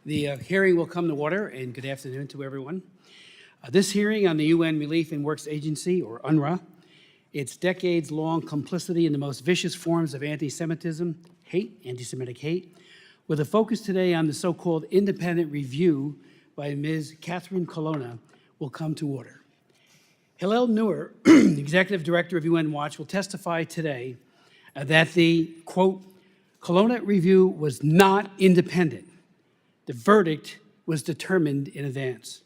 The hearing will come to order, and good afternoon to everyone. This hearing on the UN Relief and Works Agency, or UNRWA, its decades-long complicity in the most vicious forms of anti-Semitism, anti-Semitic hate, with a focus today on the so-called independent review by Ms. Catherine Colonna, will come to order. Hillel Neuer, the Executive Director of UN Watch, will testify today that the, quote, Colonna review was not independent. The verdict was determined in advance.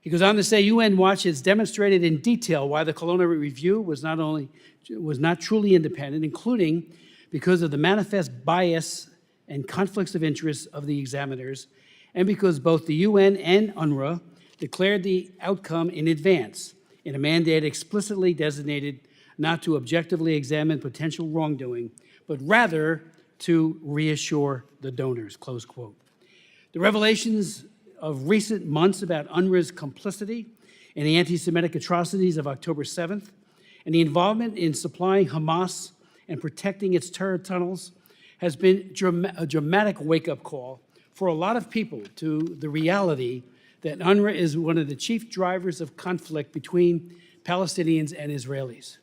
He goes on to say UN Watch has demonstrated in detail why the Colonna review was not truly independent, including because of the manifest bias and conflicts of interest of the examiners, and because both the UN and UNRWA declared the outcome in advance in a mandate explicitly designated not to objectively examine potential wrongdoing, but rather to reassure the donors, close quote. The revelations of recent months about UNRWA's complicity in the anti-Semitic atrocities of October 7th and the involvement in supplying Hamas and protecting its terror tunnels has been a dramatic wake-up call for a lot of people to the reality that UNRWA is one of the chief drivers of conflict between Palestinians and Israelis.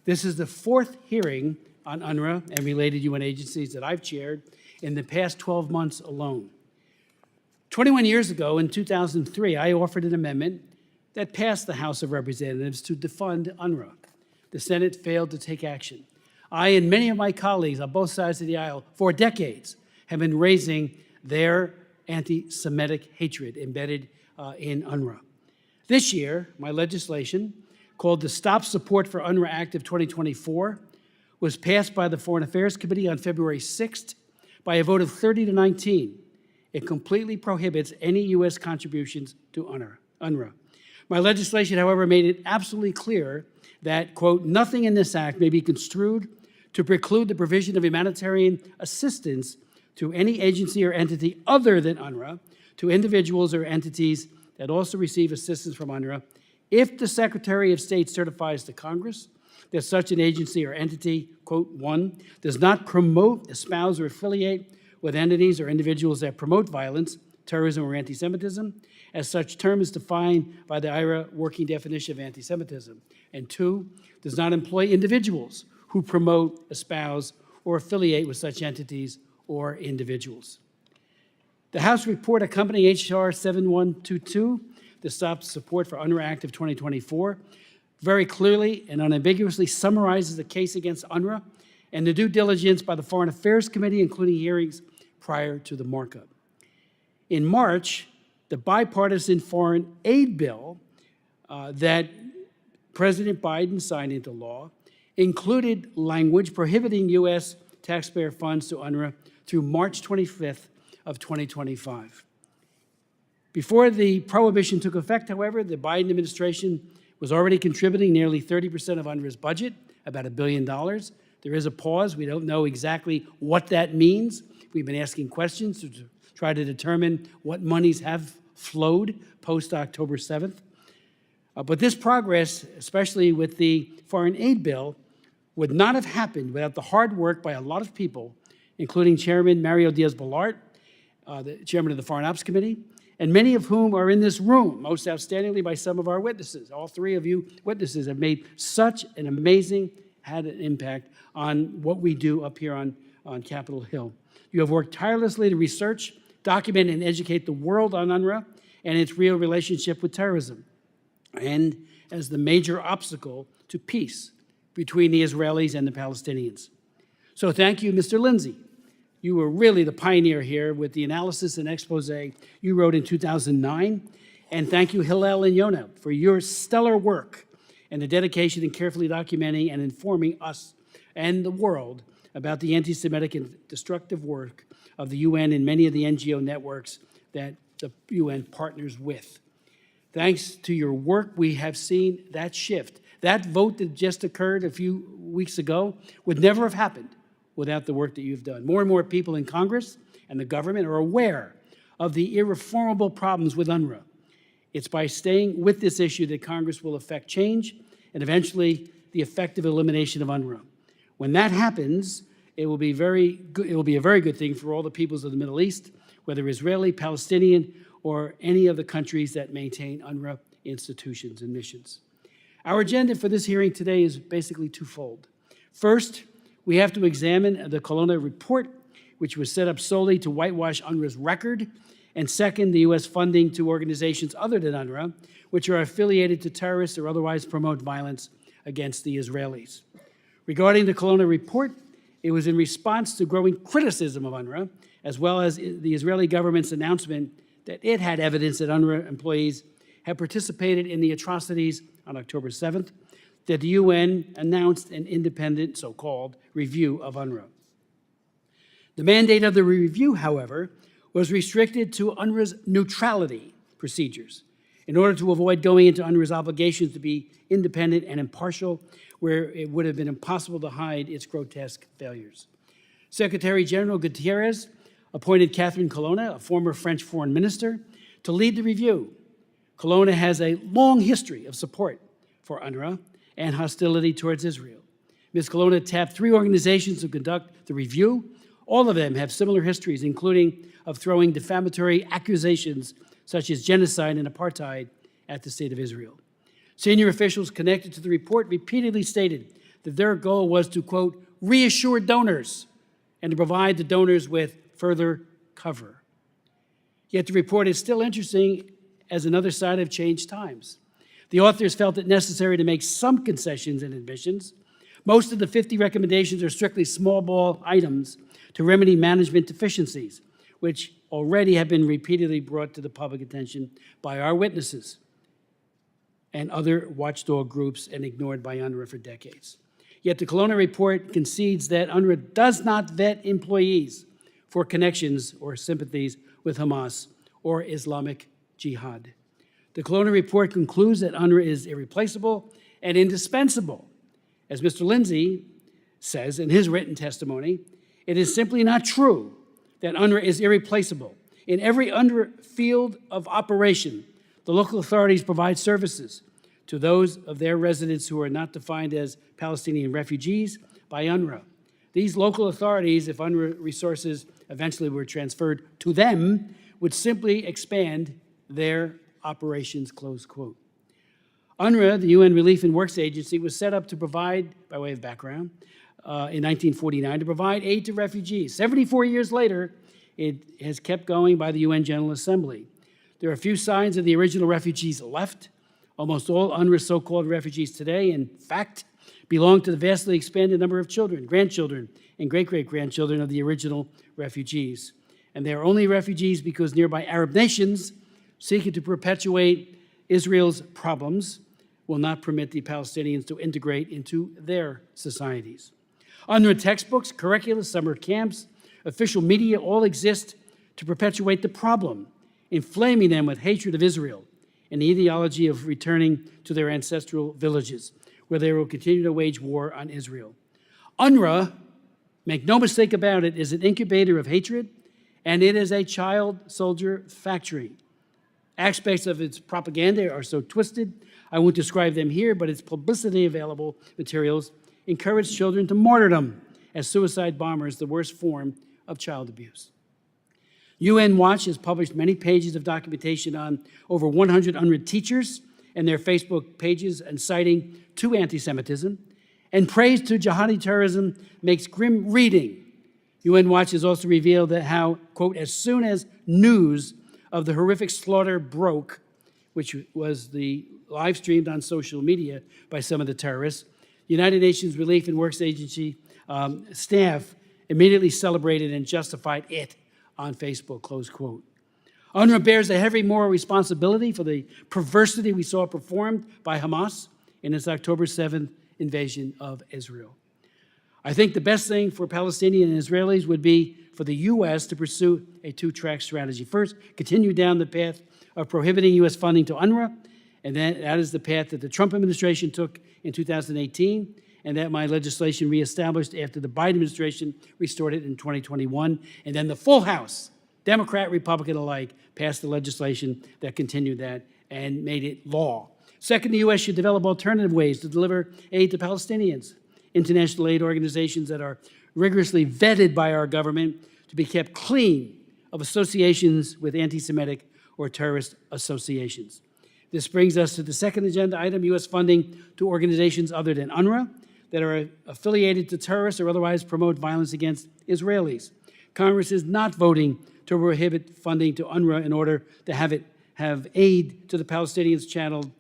This is the fourth hearing on UNRWA and related UN agencies that I've chaired in the past 12 months alone. 21 years ago, in 2003, I offered an amendment that passed the House of Representatives to defund UNRWA. The Senate failed to take action. I and many of my colleagues on both sides of the aisle for decades have been raising their anti-Semitic hatred embedded in UNRWA. This year, my legislation, called the Stop Support for UNRWA Act of 2024, was passed by the Foreign Affairs Committee on February 6th by a vote of 30 to 19. It completely prohibits any U.S. contributions to UNRWA. My legislation, however, made it absolutely clear that, quote, nothing in this act may be construed to preclude the provision of humanitarian assistance to any agency or entity other than UNRWA, to individuals or entities that also receive assistance from UNRWA, if the Secretary of State certifies to Congress that such an agency or entity, quote, one, does not promote, espouse, or affiliate with entities or individuals that promote violence, terrorism, or anti-Semitism, as such term is defined by the IRA working definition of anti-Semitism, and two, does not employ individuals who promote, espouse, or affiliate with such entities or individuals. The House report accompanying H.R. 7122, the Stop Support for UNRWA Act of 2024, very clearly and unambiguously summarizes the case against UNRWA and the due diligence by the Foreign Affairs Committee, including hearings prior to the markup. In March, the bipartisan foreign aid bill that President Biden signed into law included language prohibiting U.S. taxpayer funds to UNRWA through March 25th of 2025. Before the prohibition took effect, however, the Biden administration was already contributing nearly 30% of UNRWA's budget, about $1 billion. There is a pause. We don't know exactly what that means. We've been asking questions to try to determine what monies have flowed post-October 7th. But this progress, especially with the foreign aid bill, would not have happened without the hard work by a lot of people, including Chairman Mario Diaz-Balart, the chairman of the Foreign Ops Committee, and many of whom are in this room, most outstandingly by some of our witnesses. All three of you witnesses have made such an amazing, had an impact on what we do up here on Capitol Hill. You have worked tirelessly to research, document, and educate the world on UNRWA and its real relationship with terrorism, and as the major obstacle to peace between the Israelis and the Palestinians. So thank you, Mr. Lindsay. You were really the pioneer here with the analysis and expose you wrote in 2009. And thank you, Hillel and Yona, for your stellar work and the dedication in carefully documenting and informing us and the world about the anti-Semitic and destructive work of the UN and many of the NGO networks that the UN partners with. Thanks to your work, we have seen that shift. That vote that just occurred a few weeks ago would never have happened without the work that you've done. More and more people in Congress and the government are aware of the irreformable problems with UNRWA. It's by staying with this issue that Congress will effect change and eventually the effective elimination of UNRWA. When that happens, it will be a very good thing for all the peoples of the Middle East, whether Israeli, Palestinian, or any of the countries that maintain UNRWA institutions and missions. Our agenda for this hearing today is basically twofold. First, we have to examine the Colonna report, which was set up solely to whitewash UNRWA's record, and second, the U.S. funding to organizations other than UNRWA, which are affiliated to terrorists or otherwise promote violence against the Israelis. Regarding the Colonna report, it was in response to growing criticism of UNRWA, as well as the Israeli government's announcement that it had evidence that UNRWA employees had participated in the atrocities on October 7th, that the UN announced an independent, so-called, review of UNRWA. The mandate of the review, however, was restricted to UNRWA's neutrality procedures in order to avoid going into UNRWA's obligations to be independent and impartial, where it would have been impossible to hide its grotesque failures. Secretary General Guterres appointed Catherine Colonna, a former French foreign minister, to lead the review. Colonna has a long history of support for UNRWA and hostility towards Israel. Ms. Colonna tapped 3 organizations to conduct the review. All of them have similar histories, including of throwing defamatory accusations such as genocide and apartheid at the State of Israel. Senior officials connected to the report repeatedly stated that their goal was to, quote, reassure donors and to provide the donors with further cover. Yet the report is still interesting as another side of changed times. The authors felt it necessary to make some concessions and admissions. Most of the 50 recommendations are strictly small ball items to remedy management deficiencies, which already have been repeatedly brought to the public attention by our witnesses and other watchdog groups and ignored by UNRWA for decades. Yet the Colonna report concedes that UNRWA does not vet employees for connections or sympathies with Hamas or Islamic Jihad. The Colonna report concludes that UNRWA is irreplaceable and indispensable. As Mr. Lindsay says in his written testimony, it is simply not true that UNRWA is irreplaceable. In every UNRWA field of operation, the local authorities provide services to those of their residents who are not defined as Palestinian refugees by UNRWA. These local authorities, if UNRWA resources eventually were transferred to them, would simply expand their operations, close quote. UNRWA, the UN Relief and Works Agency, was set up to provide, by way of background, in 1949, to provide aid to refugees. 74 years later, it has kept going by the UN General Assembly. There are few signs of the original refugees left. Almost all UNRWA so-called refugees today, in fact, belong to the vastly expanded number of children, grandchildren, and great-great-grandchildren of the original refugees. And they are only refugees because nearby Arab nations seeking to perpetuate Israel's problems will not permit the Palestinians to integrate into their societies. UNRWA textbooks, curricula, summer camps, official media all exist to perpetuate the problem, inflaming them with hatred of Israel and the ideology of returning to their ancestral villages, where they will continue to wage war on Israel. UNRWA, make no mistake about it, is an incubator of hatred, and it is a child soldier factory. Aspects of its propaganda are so twisted, I won't describe them here, but its publicity available materials encourage children to martyrdom as suicide bombers, the worst form of child abuse. UN Watch has published many pages of documentation on over 100 UNRWA teachers and their Facebook pages inciting to anti-Semitism, and praise to jihadi terrorism makes grim reading. UN Watch has also revealed that how, quote, as soon as news of the horrific slaughter broke, which was the live streamed on social media by some of the terrorists, the United Nations Relief and Works Agency staff immediately celebrated and justified it on Facebook, close quote. UNRWA bears a heavy moral responsibility for the perversity we saw performed by Hamas in its October 7th invasion of Israel. I think the best thing for Palestinians and Israelis would be for the U.S. to pursue a two-track strategy. First, continue down the path of prohibiting U.S. funding to UNRWA, and that is the path that the Trump administration took in 2018, and that my legislation reestablished after the Biden administration restored it in 2021, and then the full House, Democrat, Republican alike, passed the legislation that continued that and made it law. Second, the U.S. should develop alternative ways to deliver aid to Palestinians. International aid organizations that are rigorously vetted by our government to be kept clean of associations with anti-Semitic or terrorist associations. This brings us to the second agenda item, U.S. funding to organizations other than UNRWA that are affiliated to terrorists or otherwise promote violence against Israelis. Congress is not voting to prohibit funding to UNRWA in order to have aid to the Palestinians channeled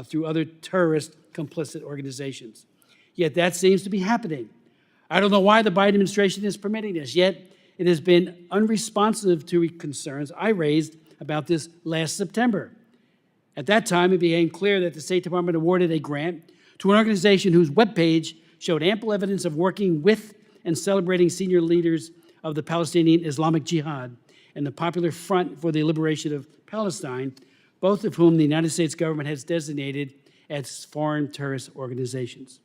through other terrorist complicit organizations. Yet that seems to be happening. I don't know why the Biden administration is permitting this, yet it has been unresponsive to concerns I raised about this last September. At that time, it became clear that the State Department awarded a grant to an organization whose webpage showed ample evidence of working with and celebrating senior leaders of the Palestinian Islamic Jihad and the Popular Front for the Liberation of Palestine, both of whom the United States government has designated as foreign terrorist organizations.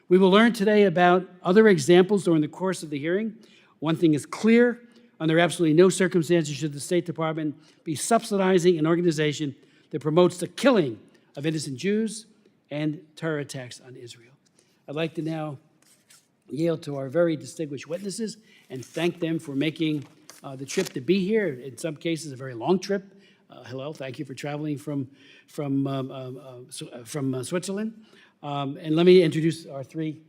We will learn today about other examples during the course of the hearing. One thing is clear: under absolutely no circumstances should the State Department be subsidizing an organization that promotes the killing of innocent Jews and terror attacks on Israel. I'd like to now yield to our very distinguished witnesses and thank them for making the trip to be here. In some cases, a very long trip. Hillel, thank you for traveling from Switzerland. And let me introduce our three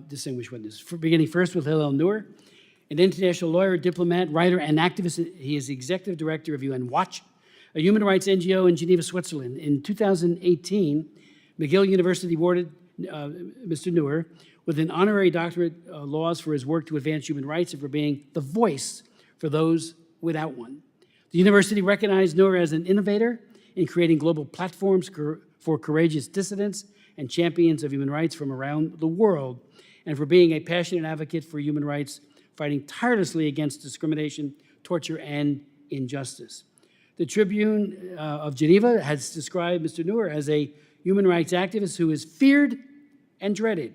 distinguished witnesses. Beginning first with Hillel Neuer, an international lawyer, diplomat, writer, and activist. He is the executive director of UN Watch, a human rights NGO in Geneva, Switzerland. In 2018, McGill University awarded Mr. Neuer with an honorary doctorate of laws for his work to advance human rights and for being the voice for those without one. The university recognized Neuer as an innovator in creating global platforms for courageous dissidents and champions of human rights from around the world, and for being a passionate advocate for human rights, fighting tirelessly against discrimination, torture, and injustice. The Tribune of Geneva has described Mr. Neuer as a human rights activist who is feared and dreaded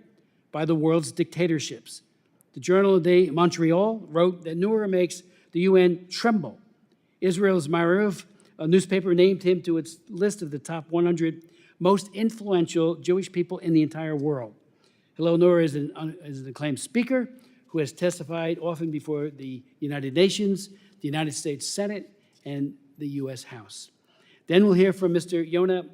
by the world's dictatorships. The Journal de Montreal wrote that Neuer makes the UN tremble. Israel's Ma'ariv, a newspaper, named him to its list of the top 100 most influential Jewish people in the entire world. Hillel Neuer is an acclaimed speaker who has testified often before the United Nations, the United States Senate, and the U.S. House. Then we'll hear from Mr. Yona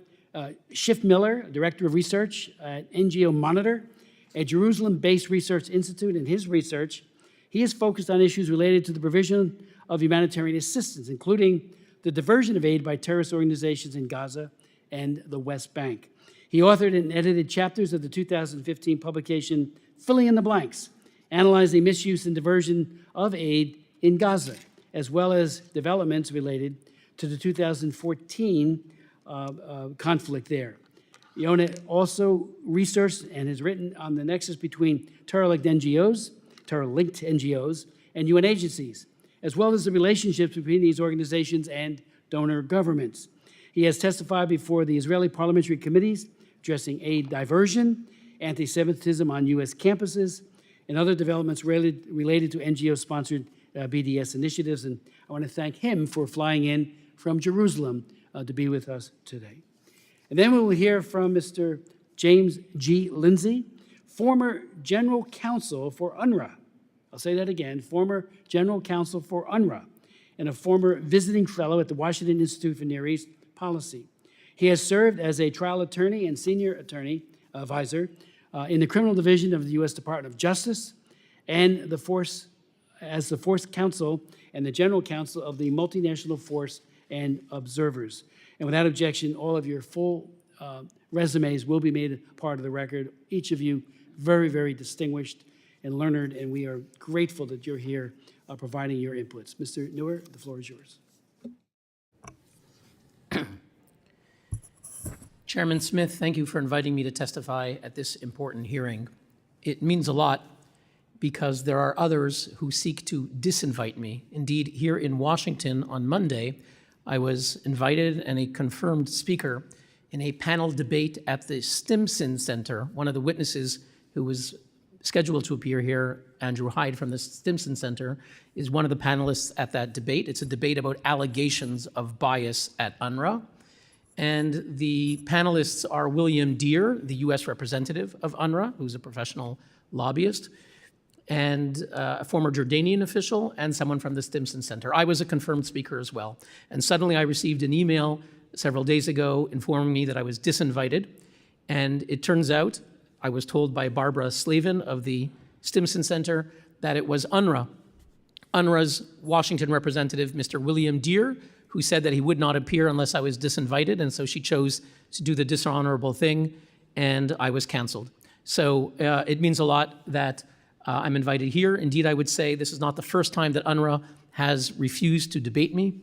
Schiffmiller, Director of Research at NGO Monitor, a Jerusalem-based research institute. In his research, he is focused on issues related to the provision of humanitarian assistance, including the diversion of aid by terrorist organizations in Gaza and the West Bank. He authored and edited chapters of the 2015 publication Filling in the Blanks, analyzing misuse and diversion of aid in Gaza, as well as developments related to the 2014 conflict there. Yona also researched and has written on the nexus between terror-linked NGOs and UN agencies, as well as the relationships between these organizations and donor governments. He has testified before the Israeli parliamentary committees addressing aid diversion, anti-Semitism on U.S. campuses, and other developments related to NGO-sponsored BDS initiatives. And I want to thank him for flying in from Jerusalem to be with us today. And then we will hear from Mr. James G. Lindsay, former General Counsel for UNRWA. I'll say that again, former General Counsel for UNRWA, and a former visiting fellow at the Washington Institute for Near East Policy. He has served as a trial attorney and senior attorney advisor in the criminal division of the U.S. Department of Justice and as the Force Counsel and the General Counsel of the Multinational Force and Observers. And without objection, all of your full resumes will be made a part of the record. Each of you very, very distinguished and learned, and we are grateful that you're here providing your inputs. Mr. Neuer, the floor is yours. Chairman Smith, thank you for inviting me to testify at this important hearing. It means a lot because there are others who seek to disinvite me. Indeed, here in Washington on Monday, I was invited and a confirmed speaker in a panel debate at the Stimson Center. One of the witnesses who was scheduled to appear here, Andrew Hyde from the Stimson Center, is one of the panelists at that debate. It's a debate about allegations of bias at UNRWA. And the panelists are William Deere, the U.S. representative of UNRWA, who's a professional lobbyist, and a former Jordanian official, and someone from the Stimson Center. I was a confirmed speaker as well. And suddenly I received an email several days ago informing me that I was disinvited. And it turns out, I was told by Barbara Slavin of the Stimson Center, that it was UNRWA. UNRWA's Washington representative, Mr. William Deere, who said that he would not appear unless I was disinvited, and so she chose to do the dishonorable thing, and I was canceled. So it means a lot that I'm invited here. Indeed, I would say this is not the first time that UNRWA has refused to debate me.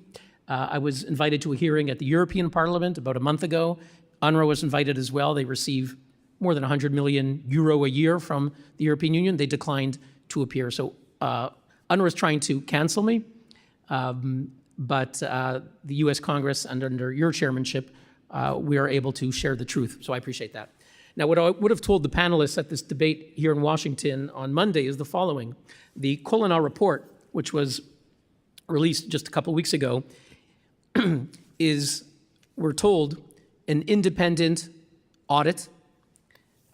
I was invited to a hearing at the European Parliament about a month ago. UNRWA was invited as well. They receive more than 100 million euro a year from the European Union. They declined to appear. So UNRWA is trying to cancel me, but the US Congress, and under your chairmanship, we are able to share the truth. So I appreciate that. Now, what I would have told the panelists at this debate here in Washington on Monday is the following. The Colonna report, which was released just a couple weeks ago, is, we're told, an independent audit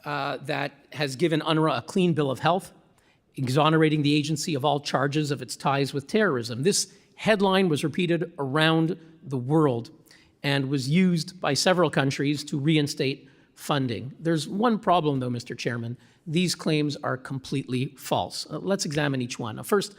that has given UNRWA a clean bill of health, exonerating the agency of all charges of its ties with terrorism. This headline was repeated around the world and was used by several countries to reinstate funding. There's one problem, though, Mr. Chairman. These claims are completely false. Let's examine each one. First,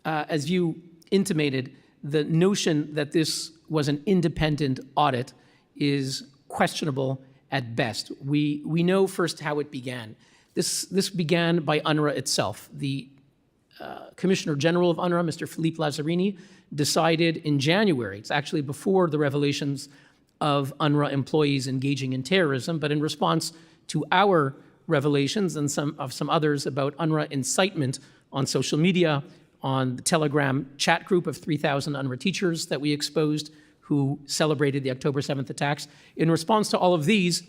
as you intimated, the notion that this was an independent audit is questionable at best. We know first how it began. This began by UNRWA itself. The Commissioner General of UNRWA, Mr. Philippe Lazzarini, decided in January, it's actually before the revelations of UNRWA employees engaging in terrorism, but in response to our revelations and some others about UNRWA incitement on social media, on the Telegram chat group of 3,000 UNRWA teachers that we exposed who celebrated the October 7th attacks. In response to all of these,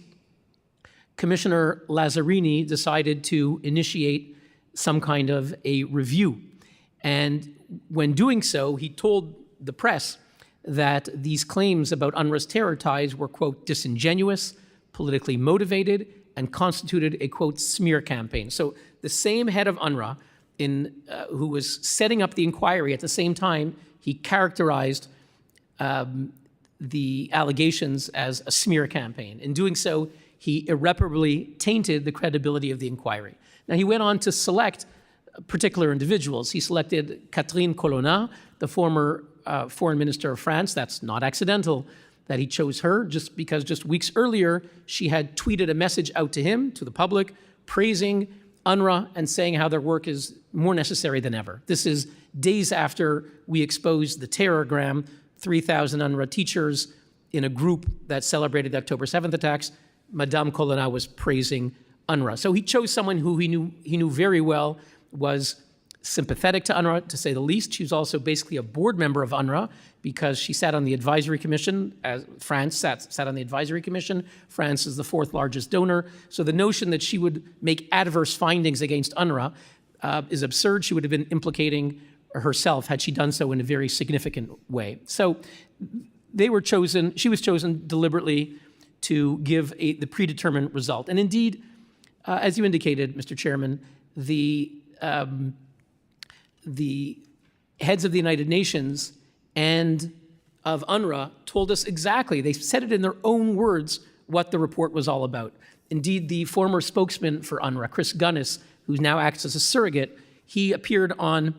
Commissioner Lazzarini decided to initiate some kind of a review. And when doing so, he told the press that these claims about UNRWA's terror ties were, quote, disingenuous, politically motivated, and constituted a, quote, smear campaign. So the same head of UNRWA, who was setting up the inquiry at the same time, he characterized the allegations as a smear campaign. In doing so, he irreparably tainted the credibility of the inquiry. Now, he went on to select particular individuals. He selected Catherine Colonna, the former foreign minister of France. That's not accidental that he chose her, just because just weeks earlier, she had tweeted a message out to him, to the public, praising UNRWA and saying how their work is more necessary than ever. This is days after we exposed the terrorgram, 3,000 UNRWA teachers in a group that celebrated the October 7th attacks. Madame Colonna was praising UNRWA. So he chose someone who he knew very well was sympathetic to UNRWA, to say the least. She was also basically a board member of UNRWA because she sat on the advisory commission, as France sat on the advisory commission. France is the fourth largest donor. So the notion that she would make adverse findings against UNRWA is absurd. She would have been implicating herself had she done so in a very significant way. So she was chosen deliberately to give the predetermined result. And indeed, as you indicated, Mr. Chairman, the heads of the United Nations and of UNRWA told us exactly, they said it in their own words, what the report was all about. Indeed, the former spokesman for UNRWA, Chris Gunnis, who now acts as a surrogate, he appeared on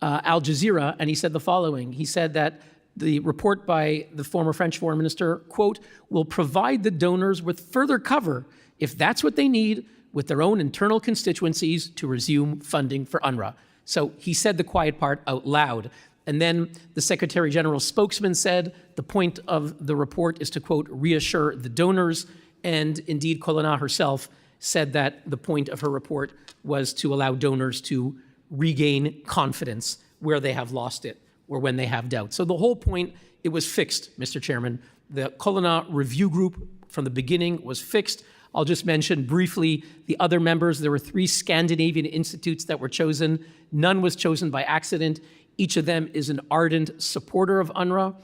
Al Jazeera and he said the following. He said that the report by the former French foreign minister, quote, will provide the donors with further cover if that's what they need with their own internal constituencies to resume funding for UNRWA. So he said the quiet part out loud. And then the Secretary General's spokesman said the point of the report is to, quote, reassure the donors. And indeed, Colonna herself said that the point of her report was to allow donors to regain confidence where they have lost it or when they have doubt. So the whole point, it was fixed, Mr. Chairman. The Colonna Review Group from the beginning was fixed. I'll just mention briefly the other members. There were 3 Scandinavian institutes that were chosen. None was chosen by accident. Each of them is an ardent supporter of UNRWA.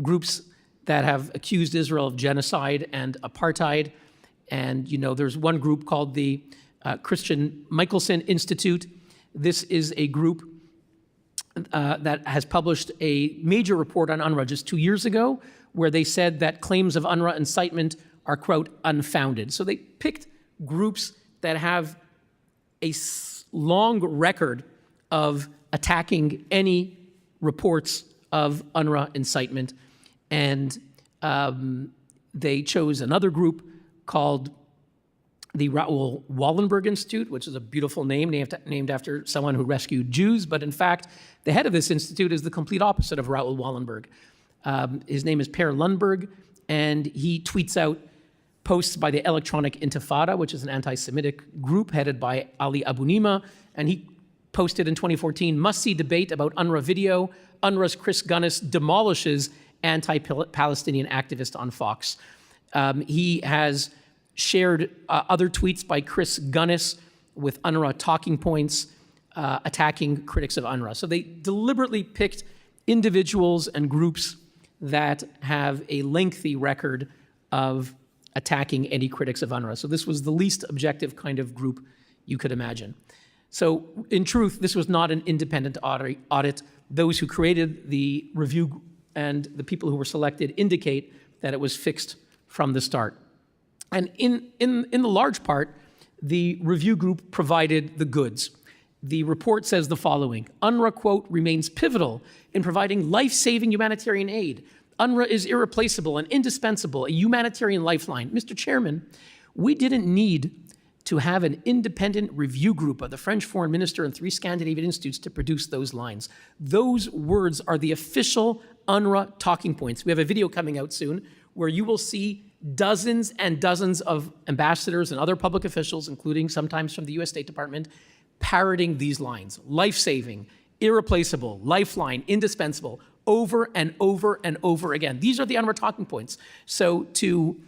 Groups that have accused Israel of genocide and apartheid. And, you know, there's one group called the Christian Michelson Institute. This is a group that has published a major report on UNRWA just 2 years ago, where they said that claims of UNRWA incitement are, quote, unfounded. So they picked groups that have a long record of attacking any reports of UNRWA incitement, and they chose another group called the Raoul Wallenberg Institute, which is a beautiful name named after someone who rescued Jews, but in fact, the head of this institute is the complete opposite of Raoul Wallenberg. His name is Per Lundberg, and he tweets out posts by the Electronic Intifada, which is an anti-Semitic group headed by Ali Abunimah, and he posted in 2014, must-see debate about UNRWA video, UNRWA's Chris Gunness demolishes anti-Palestinian activist on Fox. He has shared other tweets by Chris Gunness with UNRWA talking points attacking critics of UNRWA. So they deliberately picked individuals and groups that have a lengthy record of attacking any critics of UNRWA. So this was the least objective kind of group you could imagine. So in truth, this was not an independent audit. Those who created the review and the people who were selected indicate that it was fixed from the start. And in the large part, the review group provided the goods. The report says the following: UNRWA, quote, remains pivotal in providing life-saving humanitarian aid. UNRWA is irreplaceable and indispensable, a humanitarian lifeline. Mr. Chairman, we didn't need to have an independent review group of the French foreign minister and 3 Scandinavian institutes to produce those lines. Those words are the official UNRWA talking points. We have a video coming out soon where you will see dozens and dozens of ambassadors and other public officials, including sometimes from the US State Department, parroting these lines: life-saving, irreplaceable, lifeline, indispensable, over and over and over again. These are the UNRWA talking points. So to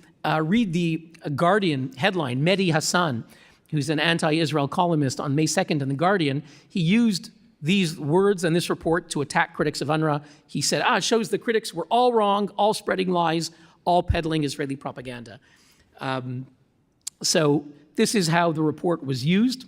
read the Guardian headline, Mehdi Hassan, who's an anti-Israel columnist on May 2nd in The Guardian, he used these words and this report to attack critics of UNRWA. He said, it shows the critics were all wrong, all spreading lies, all peddling Israeli propaganda. So this is how the report was used.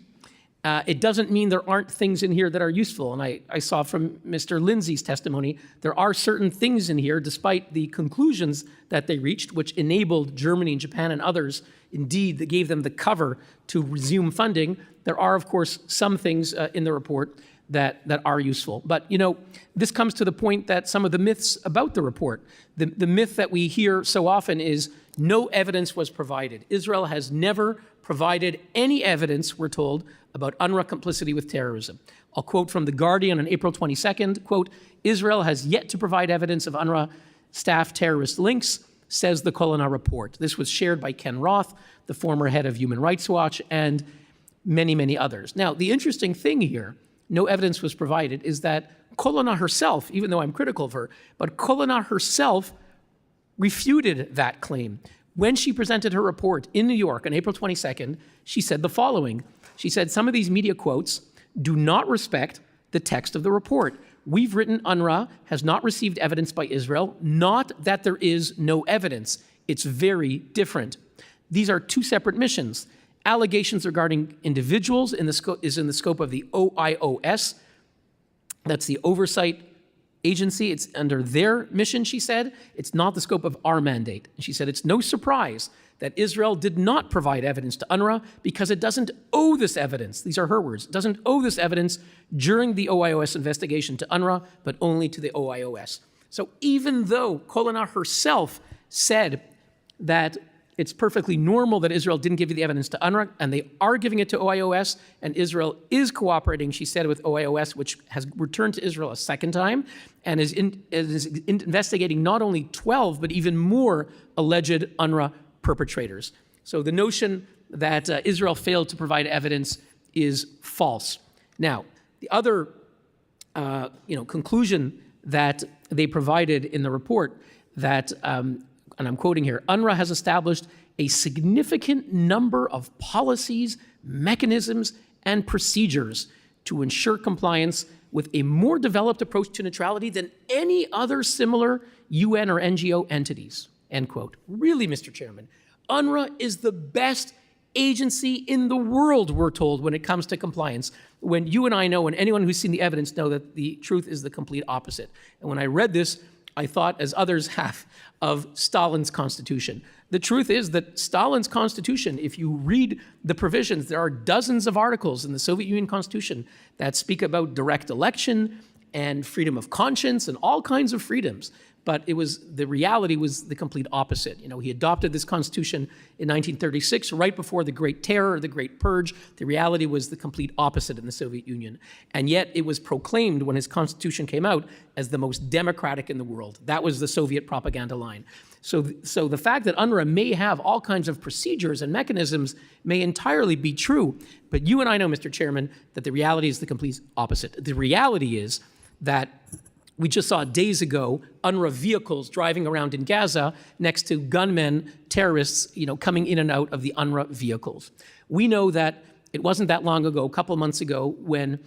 It doesn't mean there aren't things in here that are useful. And I saw from Mr. Lindsay's testimony, there are certain things in here, despite the conclusions that they reached, which enabled Germany and Japan and others, indeed, that gave them the cover to resume funding. There are, of course, some things in the report that are useful. But, you know, this comes to the point that some of the myths about the report, the myth that we hear so often is no evidence was provided. Israel has never provided any evidence, we're told, about UNRWA complicity with terrorism. I'll quote from The Guardian on April 22nd, quote, Israel has yet to provide evidence of UNRWA staff terrorist links, says the Colonna report. This was shared by Ken Roth, the former head of Human Rights Watch, and many, many others. Now, the interesting thing here, no evidence was provided, is that Colonna herself, even though I'm critical of her, but Colonna herself refuted that claim. When she presented her report in New York on April 22nd, she said the following. She said, some of these media quotes do not respect the text of the report. We've written UNRWA has not received evidence by Israel, not that there is no evidence. It's very different. These are 2 separate missions. Allegations regarding individuals is in the scope of the OIOS. That's the oversight agency. It's under their mission, she said. It's not the scope of our mandate. And she said it's no surprise that Israel did not provide evidence to UNRWA because it doesn't owe this evidence. These are her words. It doesn't owe this evidence during the OIOS investigation to UNRWA, but only to the OIOS. So even though Colonna herself said that it's perfectly normal that Israel didn't give you the evidence to UNRWA, and they are giving it to OIOS, and Israel is cooperating, she said, with OIOS, which has returned to Israel a second time, and is investigating not only 12, but even more alleged UNRWA perpetrators. So the notion that Israel failed to provide evidence is false. Now, the other conclusion that they provided in the report that and I'm quoting here, UNRWA has established a significant number of policies, mechanisms, and procedures to ensure compliance with a more developed approach to neutrality than any other similar UN or NGO entities, end quote. Really, Mr. Chairman, UNRWA is the best agency in the world, we're told, when it comes to compliance, when you and I know, and anyone who's seen the evidence know that the truth is the complete opposite. And when I read this, I thought, as others have, of Stalin's constitution. The truth is that Stalin's constitution, if you read the provisions, there are dozens of articles in the Soviet Union constitution that speak about direct election and freedom of conscience and all kinds of freedoms. But the reality was the complete opposite. You know, he adopted this constitution in 1936, right before the Great Terror, the Great Purge. The reality was the complete opposite in the Soviet Union. And yet it was proclaimed when his constitution came out as the most democratic in the world. That was the Soviet propaganda line. So the fact that UNRWA may have all kinds of procedures and mechanisms may entirely be true. But you and I know, Mr. Chairman, that the reality is the complete opposite. The reality is that we just saw days ago UNRWA vehicles driving around in Gaza next to gunmen, terrorists, coming in and out of the UNRWA vehicles. We know that it wasn't that long ago, a couple of months ago, when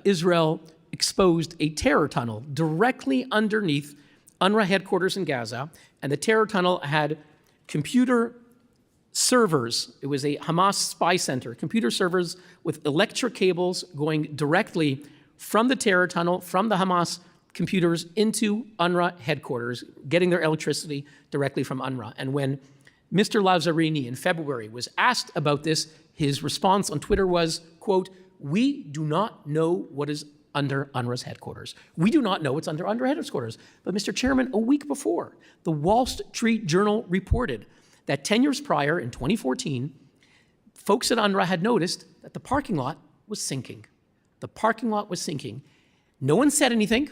Israel exposed a terror tunnel directly underneath UNRWA headquarters in Gaza, and the terror tunnel had computer servers. It was a Hamas spy center, computer servers with electric cables going directly from the terror tunnel, from the Hamas computers into UNRWA headquarters, getting their electricity directly from UNRWA. And when Mr. Lazzarini in February was asked about this, his response on Twitter was, quote, "We do not know what is under UNRWA's headquarters. We do not know what's under UNRWA headquarters." But Mr. Chairman, a week before, the Wall Street Journal reported that 10 years prior, in 2014, folks at UNRWA had noticed that the parking lot was sinking. The parking lot was sinking. No one said anything.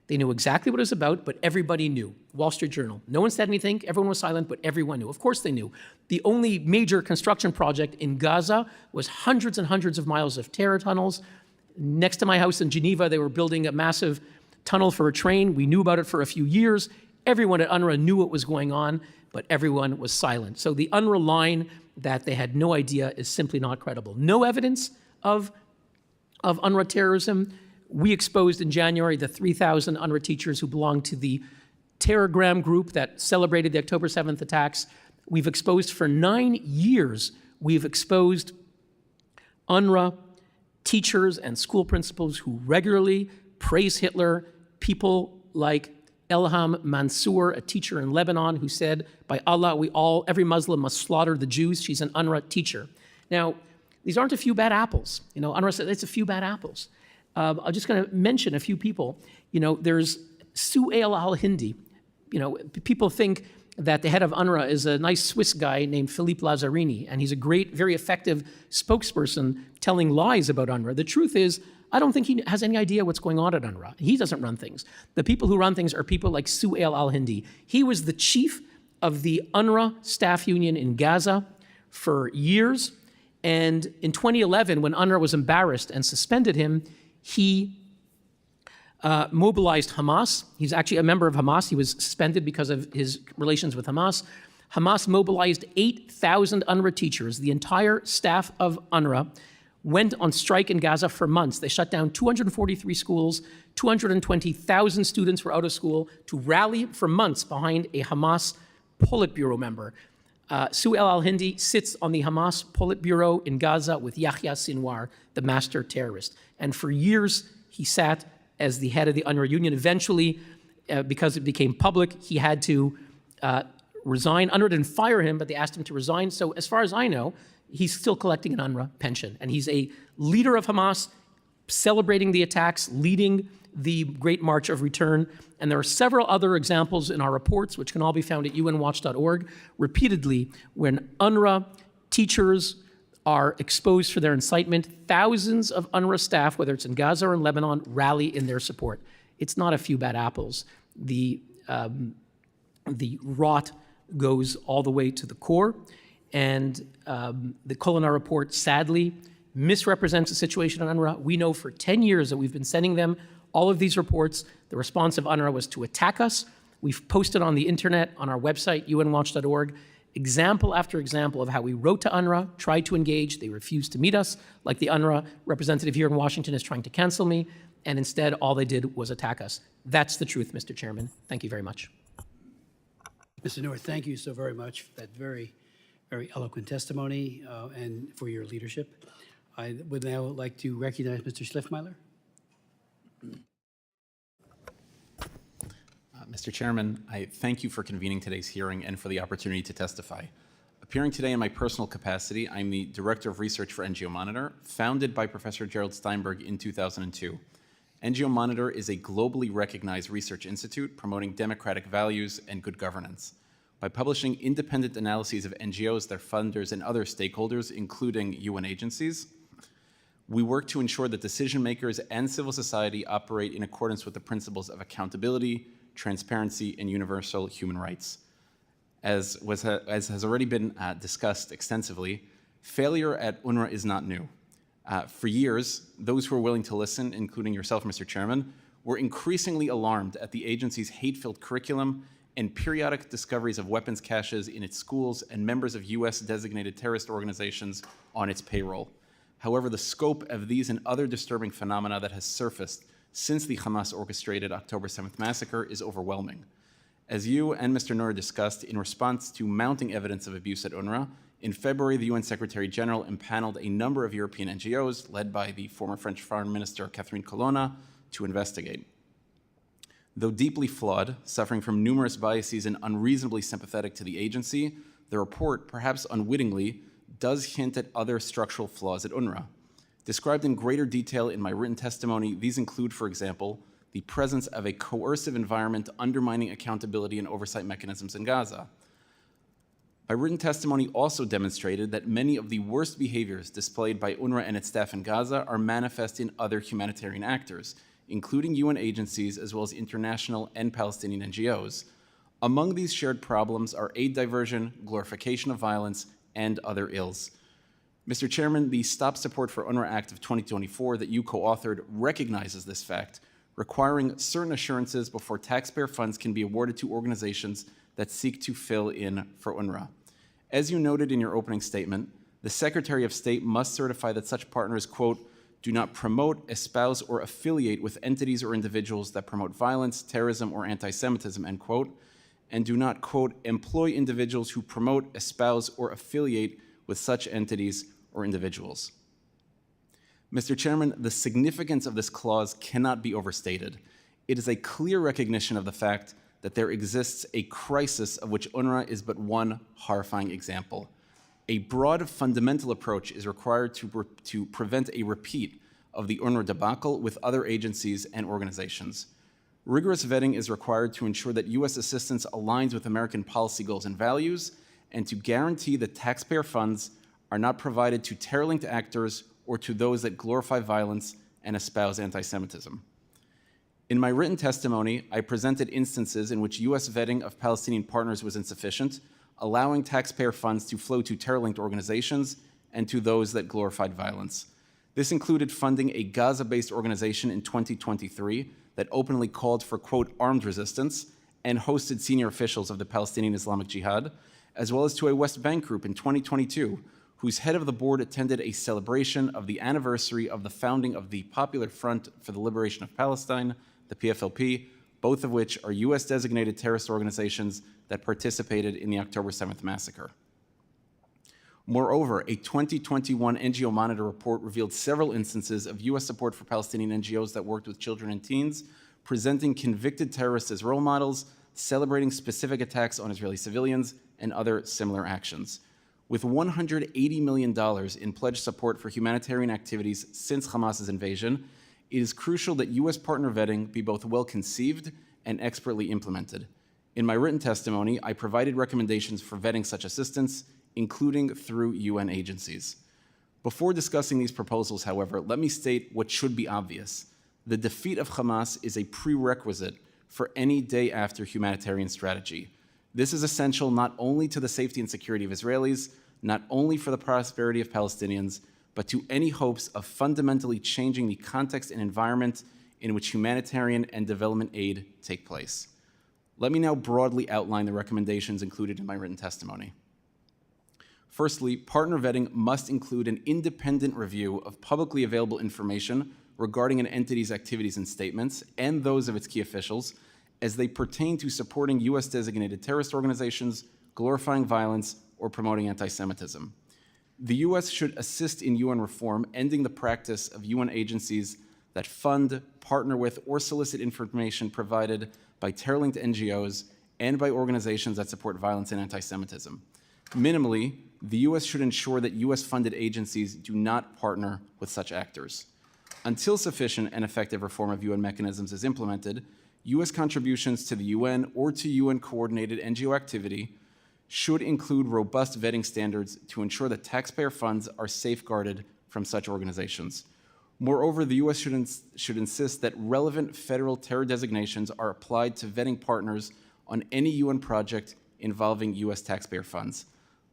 They knew exactly what it was about, but everybody knew. Wall Street Journal. No one said anything, everyone was silent, but everyone knew. Of course they knew. The only major construction project in Gaza was hundreds and hundreds of miles of terror tunnels. Next to my house in Geneva, they were building a massive tunnel for a train. We knew about it for a few years. Everyone at UNRWA knew what was going on, but everyone was silent. So the UNRWA line that they had no idea is simply not credible. No evidence of UNRWA terrorism. We exposed in January the 3,000 UNRWA teachers who belonged to the Terrorgram group that celebrated the October 7th attacks. We've exposed for 9 years, we've exposed UNRWA teachers and school principals who regularly praise Hitler, people like Elham Mansour, a teacher in Lebanon, who said, "By Allah, every Muslim must slaughter the Jews." She's an UNRWA teacher. Now, these aren't a few bad apples. UNRWA said it's a few bad apples. I'm just going to mention a few people. There's Su'ail al-Hindi. People think that the head of UNRWA is a nice Swiss guy named Philippe Lazzarini, and he's a great, very effective spokesperson telling lies about UNRWA. The truth is, I don't think he has any idea what's going on at UNRWA. He doesn't run things. The people who run things are people like Su'ail al-Hindi. He was the chief of the UNRWA staff union in Gaza for years, and in 2011, when UNRWA was embarrassed and suspended him, he mobilized Hamas. He's actually a member of Hamas. He was suspended because of his relations with Hamas. Hamas mobilized 8,000 UNRWA teachers. The entire staff of UNRWA went on strike in Gaza for months. They shut down 243 schools. 220,000 students were out of school to rally for months behind a Hamas Politburo member. Su'ail al-Hindi sits on the Hamas Politburo in Gaza with Yahya Sinwar, the master terrorist. And for years, he sat as the head of the UNRWA union. Eventually, because it became public, he had to resign. UNRWA didn't fire him, but they asked him to resign. So as far as I know, he's still collecting an UNRWA pension. And he's a leader of Hamas, celebrating the attacks, leading the Great March of Return. And there are several other examples in our reports, which can all be found at unwatch.org, repeatedly, when UNRWA teachers are exposed for their incitement. Thousands of UNRWA staff, whether it's in Gaza or in Lebanon, rally in their support. It's not a few bad apples. The rot goes all the way to the core. And the Kolinar report, sadly, misrepresents the situation on UNRWA. We know for 10 years that we've been sending them all of these reports. The response of UNRWA was to attack us. We've posted on the internet, on our website, unwatch.org, example after example of how we wrote to UNRWA, tried to engage, they refused to meet us, like the UNRWA representative here in Washington is trying to cancel me, and instead all they did was attack us. That's the truth, Mr. Chairman. Thank you very much. Mr. Neuer, thank you so very much for that very, very eloquent testimony and for your leadership. I would now like to recognize Mr. Schiffmiller. Mr. Chairman, I thank you for convening today's hearing and for the opportunity to testify. Appearing today in my personal capacity, I'm the Director of Research for NGO Monitor, founded by Professor Gerald Steinberg in 2002. NGO Monitor is a globally recognized research institute promoting democratic values and good governance. By publishing independent analyses of NGOs, their funders, and other stakeholders, including UN agencies, we work to ensure that decision makers and civil society operate in accordance with the principles of accountability, transparency, and universal human rights. As has already been discussed extensively, failure at UNRWA is not new. For years, those who were willing to listen, including yourself, Mr. Chairman, were increasingly alarmed at the agency's hate-filled curriculum and periodic discoveries of weapons caches in its schools and members of US designated terrorist organizations on its payroll. However, the scope of these and other disturbing phenomena that has surfaced since the Hamas-orchestrated October 7th massacre is overwhelming. As you and Mr. Neuer discussed, in response to mounting evidence of abuse at UNRWA, in February, the UN Secretary General impaneled a number of European NGOs, led by the former French Foreign Minister Catherine Colonna, to investigate. Though deeply flawed, suffering from numerous biases and unreasonably sympathetic to the agency, the report, perhaps unwittingly, does hint at other structural flaws at UNRWA. Described in greater detail in my written testimony, these include, for example, the presence of a coercive environment undermining accountability and oversight mechanisms in Gaza. My written testimony also demonstrated that many of the worst behaviors displayed by UNRWA and its staff in Gaza are manifest in other humanitarian actors, including UN agencies as well as international and Palestinian NGOs. Among these shared problems are aid diversion, glorification of violence, and other ills. Mr. Chairman, the Stop Support for UNRWA Act of 2024 that you co-authored recognizes this fact, requiring certain assurances before taxpayer funds can be awarded to organizations that seek to fill in for UNRWA. As you noted in your opening statement, the Secretary of State must certify that such partners, quote, do not promote, espouse, or affiliate with entities or individuals that promote violence, terrorism, or anti-Semitism, end quote, and do not, quote, employ individuals who promote, espouse, or affiliate with such entities or individuals. Mr. Chairman, the significance of this clause cannot be overstated. It is a clear recognition of the fact that there exists a crisis of which UNRWA is but one horrifying example. A broad fundamental approach is required to prevent a repeat of the UNRWA debacle with other agencies and organizations. Rigorous vetting is required to ensure that US assistance aligns with American policy goals and values, and to guarantee that taxpayer funds are not provided to terror-linked actors or to those that glorify violence and espouse anti-Semitism. In my written testimony, I presented instances in which US vetting of Palestinian partners was insufficient, allowing taxpayer funds to flow to terror-linked organizations and to those that glorified violence. This included funding a Gaza-based organization in 2023 that openly called for, quote, armed resistance and hosted senior officials of the Palestinian Islamic Jihad, as well as to a West Bank group in 2022, whose head of the board attended a celebration of the anniversary of the founding of the Popular Front for the Liberation of Palestine, the PFLP, both of which are US designated terrorist organizations that participated in the October 7th massacre. Moreover, a 2021 NGO Monitor report revealed several instances of US support for Palestinian NGOs that worked with children and teens, presenting convicted terrorists as role models, celebrating specific attacks on Israeli civilians, and other similar actions. With $180 million in pledged support for humanitarian activities since Hamas's invasion, it is crucial that US partner vetting be both well-conceived and expertly implemented. In my written testimony, I provided recommendations for vetting such assistance, including through UN agencies. Before discussing these proposals, however, let me state what should be obvious. The defeat of Hamas is a prerequisite for any day-after humanitarian strategy. This is essential not only to the safety and security of Israelis, not only for the prosperity of Palestinians, but to any hopes of fundamentally changing the context and environment in which humanitarian and development aid take place. Let me now broadly outline the recommendations included in my written testimony. Firstly, partner vetting must include an independent review of publicly available information regarding an entity's activities and statements and those of its key officials as they pertain to supporting US designated terrorist organizations, glorifying violence, or promoting anti-Semitism. The U.S. should assist in UN reform, ending the practice of UN agencies that fund, partner with, or solicit information provided by terror-linked NGOs and by organizations that support violence and anti-Semitism. Minimally, the U.S. should ensure that U.S.-funded agencies do not partner with such actors. Until sufficient and effective reform of UN mechanisms is implemented, U.S. contributions to the UN or to UN-coordinated NGO activity should include robust vetting standards to ensure that taxpayer funds are safeguarded from such organizations. Moreover, the U.S. should insist that relevant federal terror designations are applied to vetting partners on any UN project involving U.S. taxpayer funds.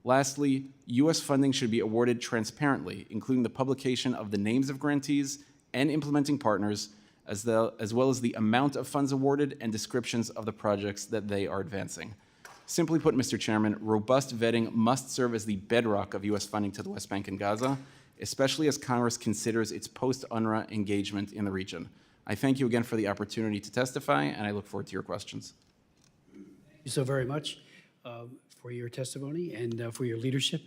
Lastly, U.S. funding should be awarded transparently, including the publication of the names of grantees and implementing partners, as well as the amount of funds awarded and descriptions of the projects that they are advancing. Simply put, Mr. Chairman, robust vetting must serve as the bedrock of U.S. funding to the West Bank and Gaza, especially as Congress considers its post-UNRWA engagement in the region. I thank you again for the opportunity to testify, and I look forward to your questions. Thank you so very much for your testimony and for your leadership.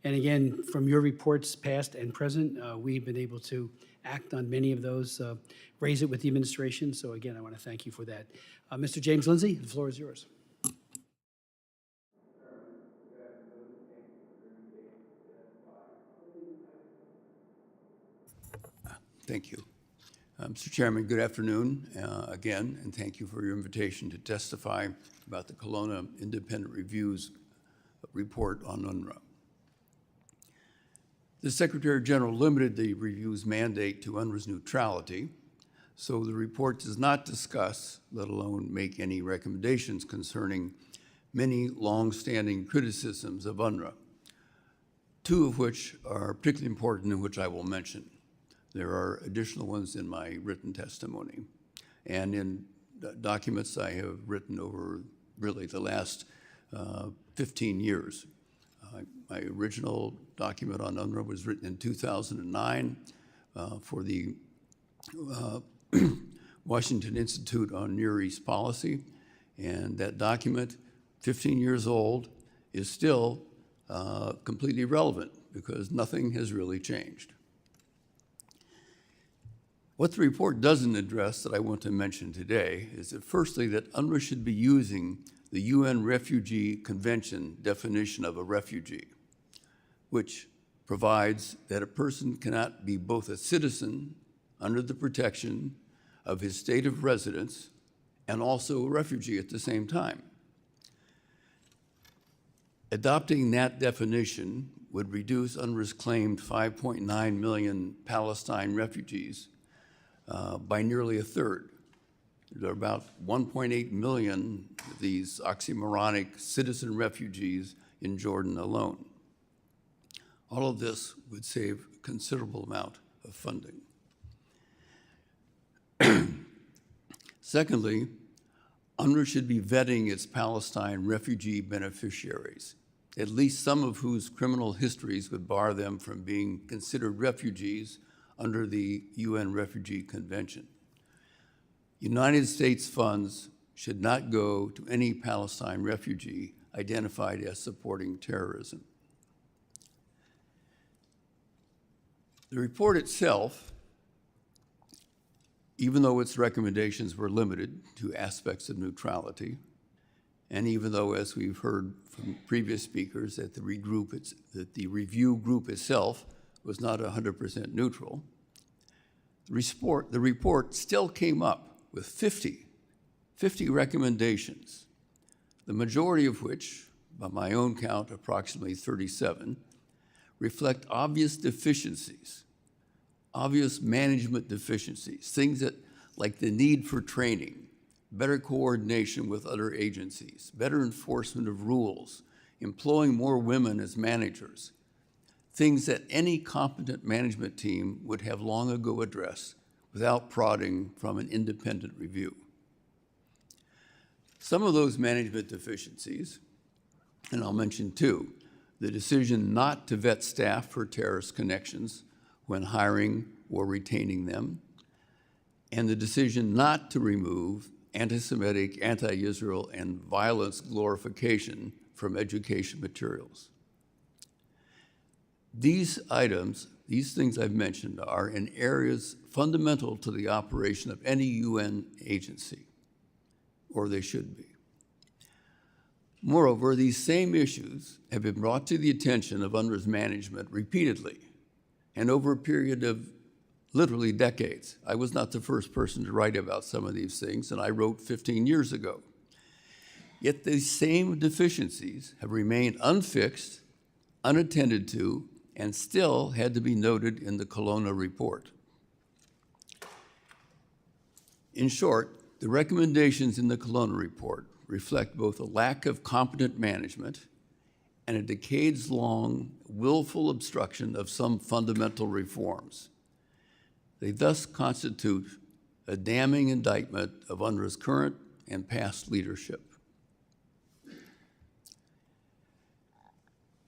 And again, from your reports, past and present, we've been able to act on many of those, raise it with the administration. So again, I want to thank you for that. Mr. James Lindsay, the floor is yours. Thank you. Mr. Chairman, good afternoon again, and thank you for your invitation to testify about the Kelowna Independent Review's report on UNRWA. The Secretary General limited the review's mandate to UNRWA's neutrality, so the report does not discuss, let alone make any recommendations concerning many long-standing criticisms of UNRWA, two of which are particularly important and which I will mention. There are additional ones in my written testimony and in documents I have written over really the last 15 years. My original document on UNRWA was written in 2009 for the Washington Institute on Near East Policy, and that document, 15 years old, is still completely relevant because nothing has really changed. What the report doesn't address that I want to mention today is that firstly that UNRWA should be using the UN Refugee Convention definition of a refugee, which provides that a person cannot be both a citizen under the protection of his state of residence and also a refugee at the same time. Adopting that definition would reduce UNRWA's claimed 5.9 million Palestine refugees by nearly a third. There are about 1.8 million of these oxymoronic citizen refugees in Jordan alone. All of this would save a considerable amount of funding. Secondly, UNRWA should be vetting its Palestine refugee beneficiaries, at least some of whose criminal histories would bar them from being considered refugees under the UN Refugee Convention. United States funds should not go to any Palestine refugee identified as supporting terrorism. The report itself, even though its recommendations were limited to aspects of neutrality, and even though, as we've heard from previous speakers, that the review group itself was not 100% neutral, the report still came up with 50 recommendations, the majority of which, by my own count, approximately 37, reflect obvious deficiencies, obvious management deficiencies, things that, like the need for training, better coordination with other agencies, better enforcement of rules, employing more women as managers, things that any competent management team would have long ago addressed without prodding from an independent review. Some of those management deficiencies, and I'll mention two, the decision not to vet staff for terrorist connections when hiring or retaining them, and the decision not to remove anti-Semitic, anti-Israel, and violence glorification from education materials. These items, these things I've mentioned, are in areas fundamental to the operation of any UN agency, or they should be. Moreover, these same issues have been brought to the attention of UNRWA's management repeatedly and over a period of literally decades. I was not the first person to write about some of these things, and I wrote 15 years ago. Yet these same deficiencies have remained unfixed, unattended to, and still had to be noted in the Kelowna report. In short, the recommendations in the Kelowna report reflect both a lack of competent management and a decades-long willful obstruction of some fundamental reforms. They thus constitute a damning indictment of UNRWA's current and past leadership.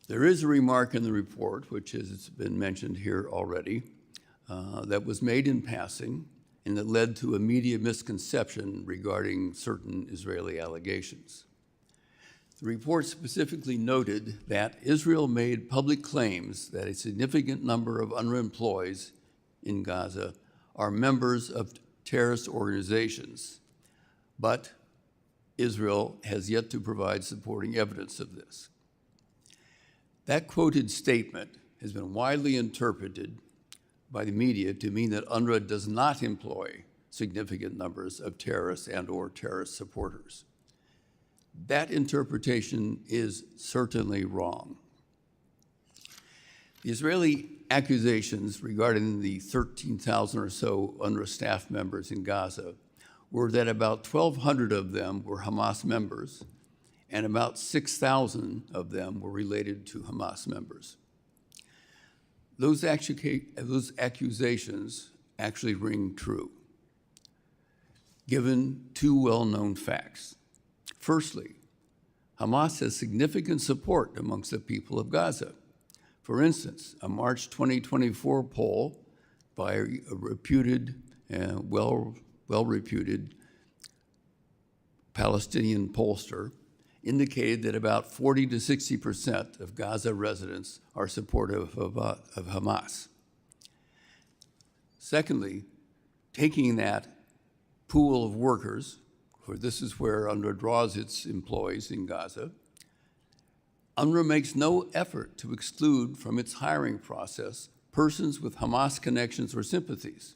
There is a remark in the report, which has been mentioned here already, that was made in passing and that led to a media misconception regarding certain Israeli allegations. The report specifically noted that Israel made public claims that a significant number of UNRWA employees in Gaza are members of terrorist organizations, but Israel has yet to provide supporting evidence of this. That quoted statement has been widely interpreted by the media to mean that UNRWA does not employ significant numbers of terrorists and/or terrorist supporters. That interpretation is certainly wrong. The Israeli accusations regarding the 13,000 or so UNRWA staff members in Gaza were that about 1,200 of them were Hamas members and about 6,000 of them were related to Hamas members. Those accusations actually ring true, given two well-known facts. Firstly, Hamas has significant support amongst the people of Gaza. For instance, a March 2024 poll by a reputed, well-reputed Palestinian pollster indicated that about 40 to 60% of Gaza residents are supportive of Hamas. Secondly, taking that pool of workers, for this is where UNRWA draws its employees in Gaza, UNRWA makes no effort to exclude from its hiring process persons with Hamas connections or sympathies.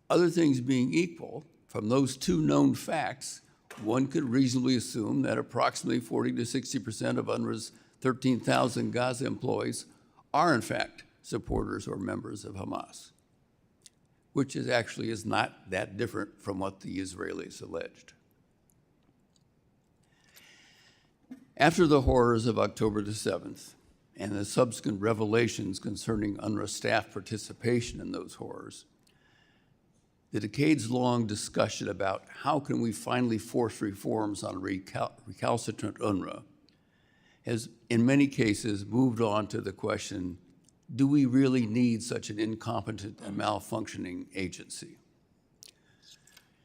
Other things being equal, from those two known facts, one could reasonably assume that approximately 40 to 60% of UNRWA's 13,000 Gaza employees are in fact supporters or members of Hamas, which is not that different from what the Israelis alleged. After the horrors of October the 7th and the subsequent revelations concerning UNRWA staff participation in those horrors, the decades-long discussion about how can we finally force reforms on recalcitrant UNRWA has, in many cases, moved on to the question, do we really need such an incompetent and malfunctioning agency?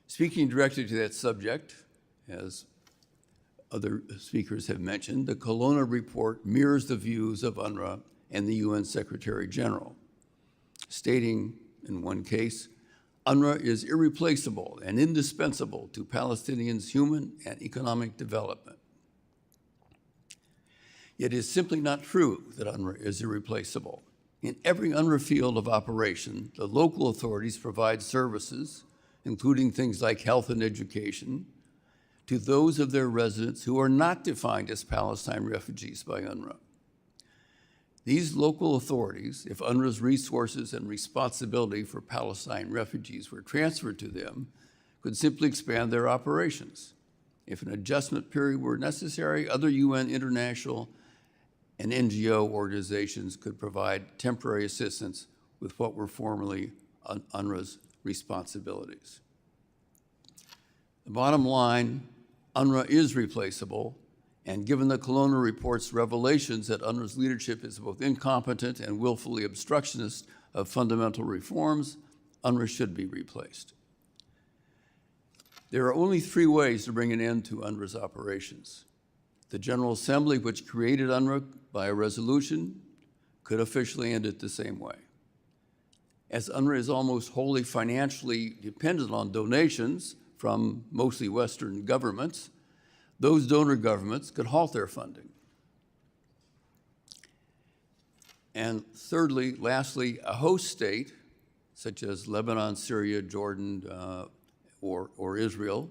Speaking directly to that subject, as other speakers have mentioned, the Kelowna report mirrors the views of UNRWA and the UN Secretary General, stating, in one case, UNRWA is irreplaceable and indispensable to Palestinians' human and economic development. Yet it is simply not true that UNRWA is irreplaceable. In every UNRWA field of operation, the local authorities provide services, including things like health and education, to those of their residents who are not defined as Palestine refugees by UNRWA. These local authorities, if UNRWA's resources and responsibility for Palestine refugees were transferred to them, could simply expand their operations. If an adjustment period were necessary, other UN, international, and NGO organizations could provide temporary assistance with what were formerly UNRWA's responsibilities. The bottom line, UNRWA is replaceable, and given the Kelowna report's revelations that UNRWA's leadership is both incompetent and willfully obstructionist of fundamental reforms, UNRWA should be replaced. There are only three ways to bring an end to UNRWA's operations. The General Assembly, which created UNRWA by a resolution, could officially end it the same way. As UNRWA is almost wholly financially dependent on donations from mostly Western governments, those donor governments could halt their funding. And thirdly, lastly, a host state, such as Lebanon, Syria, Jordan, or Israel,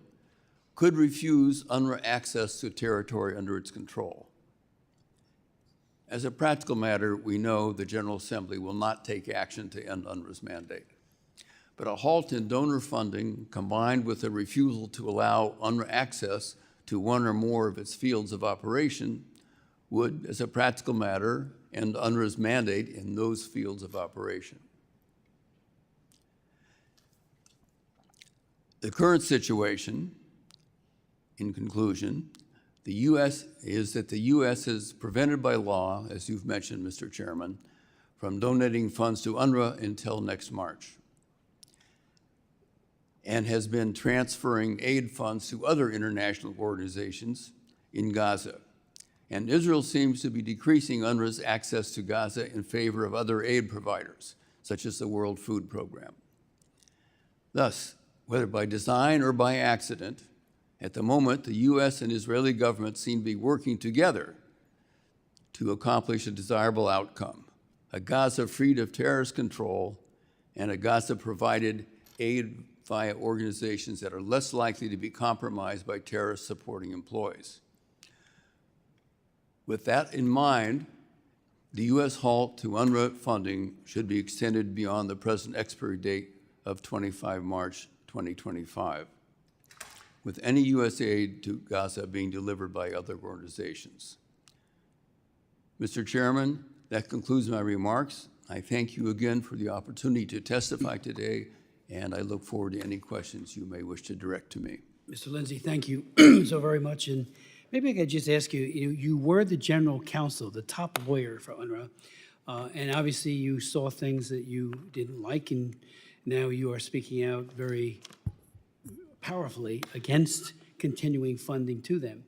could refuse UNRWA access to territory under its control. As a practical matter, we know the General Assembly will not take action to end UNRWA's mandate. But a halt in donor funding, combined with a refusal to allow UNRWA access to one or more of its fields of operation, would, as a practical matter, end UNRWA's mandate in those fields of operation. The current situation, in conclusion, is that the U.S. is prevented by law, as you've mentioned, Mr. Chairman, from donating funds to UNRWA until next March, and has been transferring aid funds to other international organizations in Gaza. And Israel seems to be decreasing UNRWA's access to Gaza in favor of other aid providers, such as the World Food Program. Thus, whether by design or by accident, at the moment, the U.S. and Israeli governments seem to be working together to accomplish a desirable outcome, a Gaza freed of terrorist control and a Gaza provided aid via organizations that are less likely to be compromised by terrorist supporting employees. With that in mind, the U.S. halt to UNRWA funding should be extended beyond the present expiry date of 25 March 2025. With any U.S. aid to Gaza being delivered by other organizations. Mr. Chairman, that concludes my remarks. I thank you again for the opportunity to testify today, and I look forward to any questions you may wish to direct to me. Mr. Lindsay, thank you so very much. And maybe I could just ask you, you were the general counsel, the top lawyer for UNRWA, and obviously you saw things that you didn't like, and now you are speaking out very powerfully against continuing funding to them.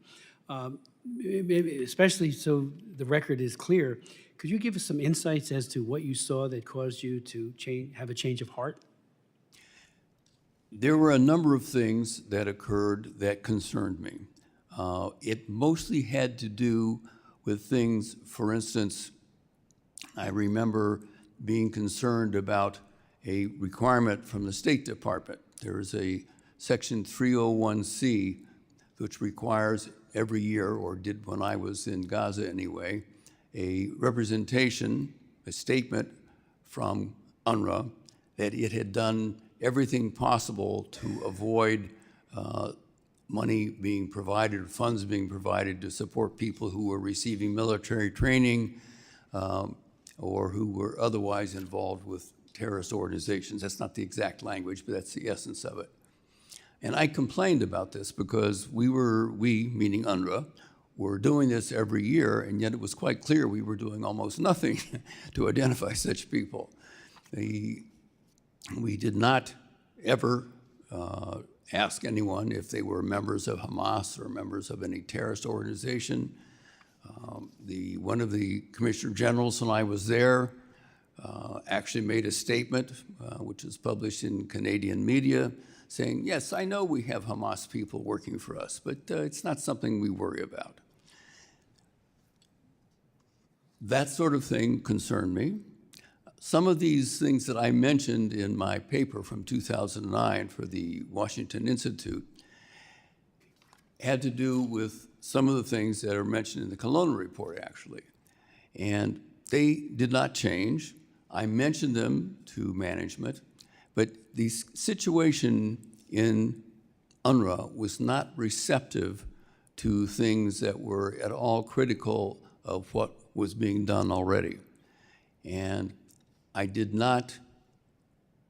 Maybe, especially so the record is clear, could you give us some insights as to what you saw that caused you to have a change of heart? There were a number of things that occurred that concerned me. It mostly had to do with things, for instance, I remember being concerned about a requirement from the State Department. There is a Section 301C, which requires every year, or did when I was in Gaza anyway, a representation, a statement from UNRWA that it had done everything possible to avoid money being provided, funds being provided to support people who were receiving military training or who were otherwise involved with terrorist organizations. That's not the exact language, but that's the essence of it. And I complained about this because we, meaning UNRWA, were doing this every year, and yet it was quite clear we were doing almost nothing to identify such people. We did not ever ask anyone if they were members of Hamas or members of any terrorist organization. One of the Commissioner Generals when I was there actually made a statement, which was published in Canadian media, saying, yes, I know we have Hamas people working for us, but it's not something we worry about. That sort of thing concerned me. Some of these things that I mentioned in my paper from 2009 for the Washington Institute had to do with some of the things that are mentioned in the Kelowna report, actually. And they did not change. I mentioned them to management, but the situation in UNRWA was not receptive to things that were at all critical of what was being done already. And I did not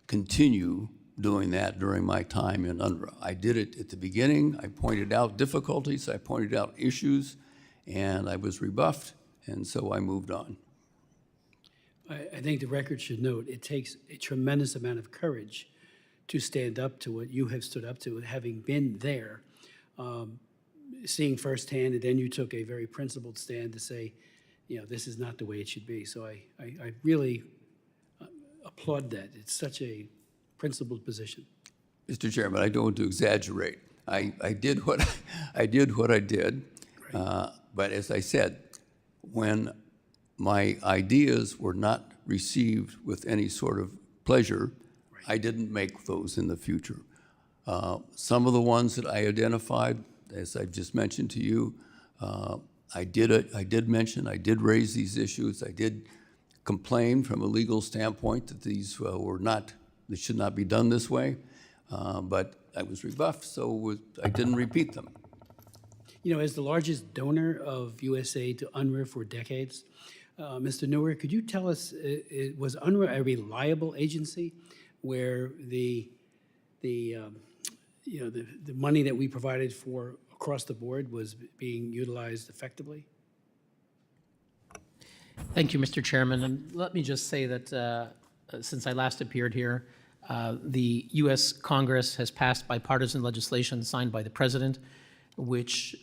continue doing that during my time in UNRWA. I did it at the beginning. I pointed out difficulties, I pointed out issues, and I was rebuffed, and so I moved on. I think the record should note it takes a tremendous amount of courage to stand up to what you have stood up to, having been there, seeing firsthand, and then you took a very principled stand to say, this is not the way it should be. So I really applaud that. It's such a principled position. Mr. Chairman, I don't want to exaggerate. I did what I did, but as I said, when my ideas were not received with any sort of pleasure, I didn't make those in the future. Some of the ones that I identified, as I've just mentioned to you, I did mention, I did raise these issues. I did complain from a legal standpoint that these they should not be done this way, but I was rebuffed, so I didn't repeat them. As the largest donor of USA to UNRWA for decades, Mr. Neuer, could you tell us, was UNRWA a reliable agency where the money that we provided for across the board was being utilized effectively? Thank you, Mr. Chairman. And let me just say that since I last appeared here, the U.S. Congress has passed bipartisan legislation signed by the President, which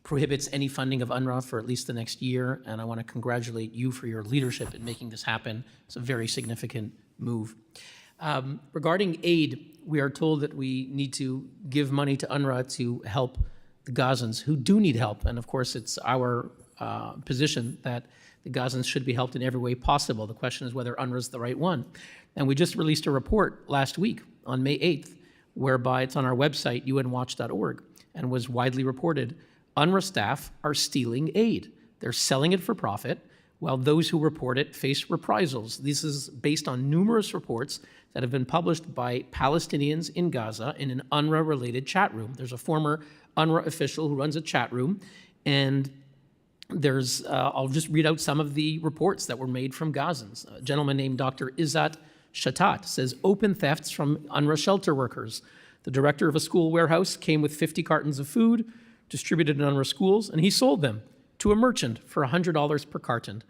prohibits any funding of UNRWA for at least the next year, and I want to congratulate you for your leadership in making this happen. It's a very significant move. Regarding aid, we are told that we need to give money to UNRWA to help the Gazans who do need help, and of course it's our position that the Gazans should be helped in every way possible. The question is whether UNRWA is the right one. And we just released a report last week on May 8th, whereby it's on our website, unwatch.org, and was widely reported. UNRWA staff are stealing aid. They're selling it for profit, while those who report it face reprisals. This is based on numerous reports that have been published by Palestinians in Gaza in an UNRWA-related chat room. There's a former UNRWA official who runs a chat room, and there's, I'll just read out some of the reports that were made from Gazans. A gentleman named Dr. Izzat Shatat says, open thefts from UNRWA shelter workers. The director of a school warehouse came with 50 cartons of food, distributed in UNRWA schools, and he sold them to a merchant for $100 per carton.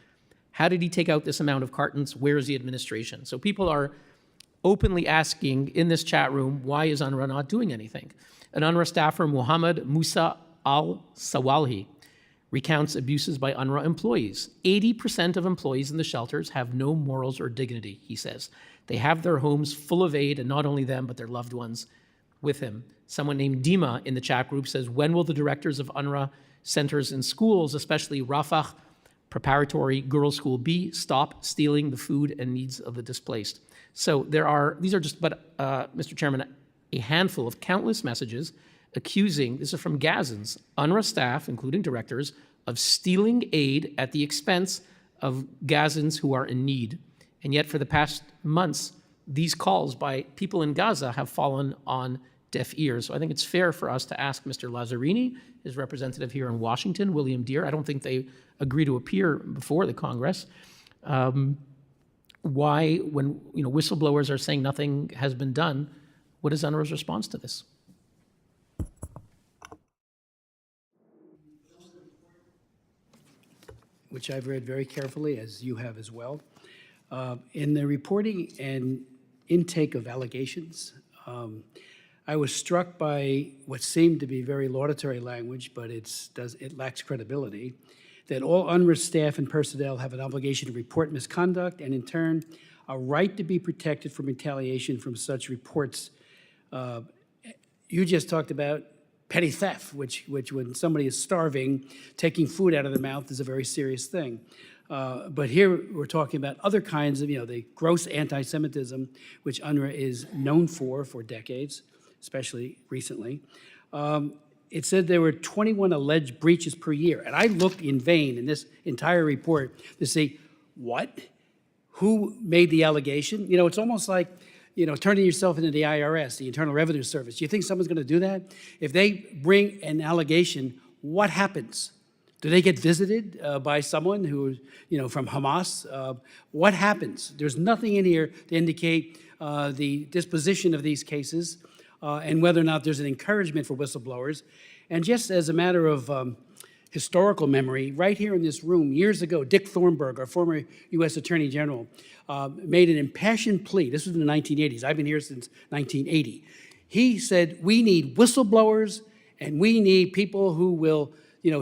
How did he take out this amount of cartons? Where is the administration? So people are openly asking in this chat room, why is UNRWA not doing anything? An UNRWA staffer, Muhammad Musa al-Sawalhi, recounts abuses by UNRWA employees. 80% of employees in the shelters have no morals or dignity, he says. They have their homes full of aid, and not only them, but their loved ones with him. Someone named Dima in the chat group says, when will the directors of UNRWA centers and schools, especially Rafah Preparatory Girls' School B, stop stealing the food and needs of the displaced? So these are just, Mr. Chairman, a handful of countless messages accusing, this is from Gazans, UNRWA staff, including directors, of stealing aid at the expense of Gazans who are in need. And yet for the past months, these calls by people in Gaza have fallen on deaf ears. So I think it's fair for us to ask Mr. Lazzarini, his representative here in Washington, William Deere, I don't think they agree to appear before the Congress, why, when whistleblowers are saying nothing has been done, what is UNRWA's response to this? Which I've read very carefully, as you have as well. In the reporting and intake of allegations, I was struck by what seemed to be very laudatory language, but it lacks credibility, that all UNRWA staff and personnel have an obligation to report misconduct and, in turn, a right to be protected from retaliation from such reports. You just talked about petty theft, which when somebody is starving, taking food out of their mouth is a very serious thing. But here we're talking about other kinds of, the gross anti-Semitism, which UNRWA is known for decades, especially recently. It said there were 21 alleged breaches per year. And I looked in vain in this entire report to see what, who made the allegation. It's almost like, turning yourself into the IRS, the Internal Revenue Service. Do you think someone's going to do that? If they bring an allegation, what happens? Do they get visited by someone who, from Hamas? What happens? There's nothing in here to indicate the disposition of these cases and whether or not there's an encouragement for whistleblowers. And just as a matter of historical memory, right here in this room, years ago, Dick Thornburg, our former U.S. Attorney General, made an impassioned plea. This was in the 1980s. I've been here since 1980. He said, we need whistleblowers, and we need people who will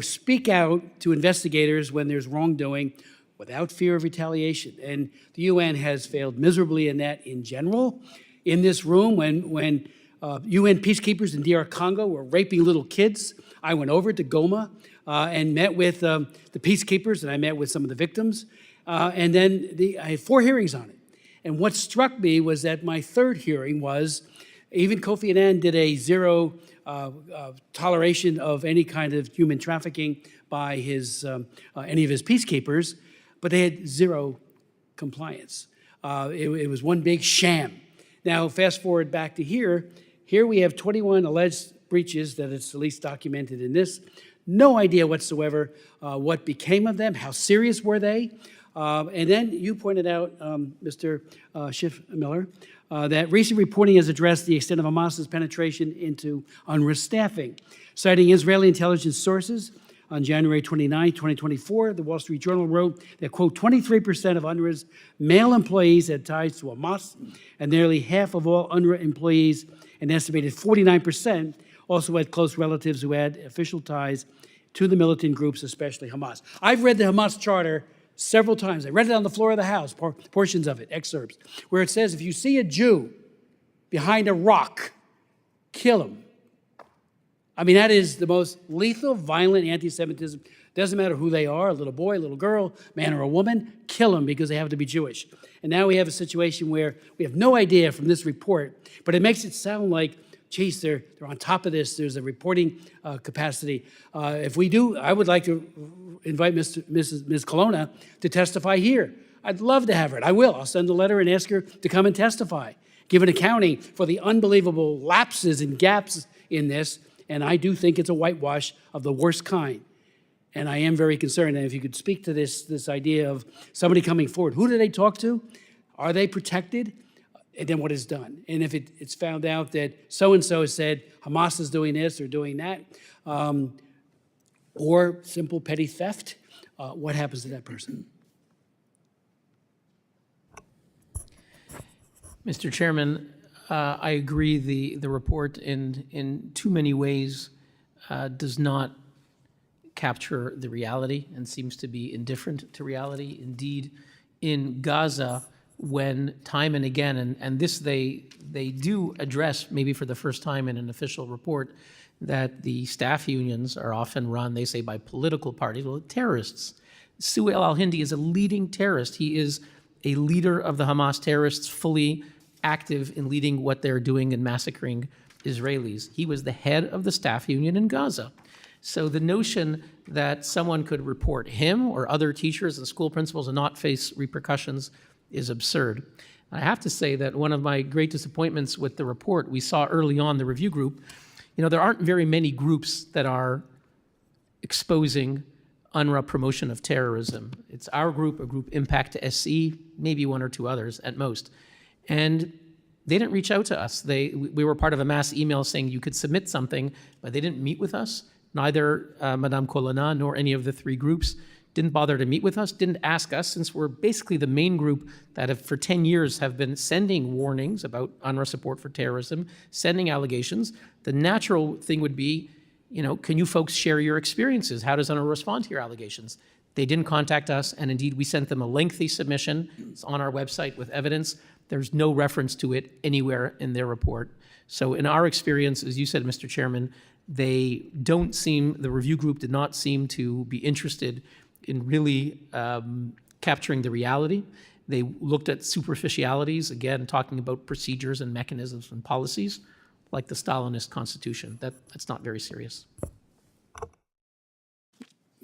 speak out to investigators when there's wrongdoing without fear of retaliation. And the UN has failed miserably in that in general. In this room, when UN peacekeepers in DR Congo were raping little kids, I went over to Goma and met with the peacekeepers, and I met with some of the victims. And then I had 4 hearings on it. And what struck me was that my 3rd hearing was, even Kofi Annan did a zero toleration of any kind of human trafficking by any of his peacekeepers, but they had zero compliance. It was one big sham. Now, fast forward back to here. Here we have 21 alleged breaches that it's at least documented in this. No idea whatsoever what became of them, how serious were they. And then you pointed out, Mr. Schiffmiller, that recent reporting has addressed the extent of Hamas's penetration into UNRWA staffing. Citing Israeli intelligence sources, on January 29, 2024, the Wall Street Journal wrote that, quote, 23% of UNRWA's male employees had ties to Hamas, and nearly half of all UNRWA employees, an estimated 49%, also had close relatives who had official ties to the militant groups, especially Hamas. I've read the Hamas charter several times. I read it on the floor of the House, portions of it, excerpts, where it says, if you see a Jew behind a rock, kill him. I mean, that is the most lethal, violent anti-Semitism. Doesn't matter who they are, a little boy, a little girl, man or a woman, kill them because they have to be Jewish. And now we have a situation where we have no idea from this report, but it makes it sound like, geez, they're on top of this. There's a reporting capacity. If we do, I would like to invite Ms. Colonna to testify here. I'd love to have her. I will. I'll send a letter and ask her to come and testify, give an accounting for the unbelievable lapses and gaps in this. And I do think it's a whitewash of the worst kind. And I am very concerned. And if you could speak to this idea of somebody coming forward, who do they talk to? Are they protected? And then what is done? And if it's found out that so-and-so said Hamas is doing this or doing that, or simple petty theft, what happens to that person? Mr. Chairman, I agree the report in too many ways does not capture the reality and seems to be indifferent to reality. Indeed, in Gaza, when time and again, and this they do address maybe for the first time in an official report, that the staff unions are often run, they say, by political parties, well, terrorists. Suhail al-Hindi is a leading terrorist. He is a leader of the Hamas terrorists, fully active in leading what they're doing in massacring Israelis. He was the head of the staff union in Gaza. So the notion that someone could report him or other teachers and school principals and not face repercussions is absurd. I have to say that one of my great disappointments with the report, we saw early on the review group, there aren't very many groups that are exposing UNRWA promotion of terrorism. It's our group, a group Impact to SC, maybe 1 or 2 others at most. And they didn't reach out to us. We were part of a mass email saying you could submit something, but they didn't meet with us. Neither Madame Colonna nor any of the 3 groups didn't bother to meet with us, didn't ask us, since we're basically the main group that for 10 years have been sending warnings about UNRWA support for terrorism, sending allegations. The natural thing would be, can you folks share your experiences? How does UNRWA respond to your allegations? They didn't contact us, and indeed we sent them a lengthy submission. It's on our website with evidence. There's no reference to it anywhere in their report. So in our experience, as you said, Mr. Chairman, the review group did not seem to be interested in really capturing the reality. They looked at superficialities, again, talking about procedures and mechanisms and policies, like the Stalinist constitution. That's not very serious.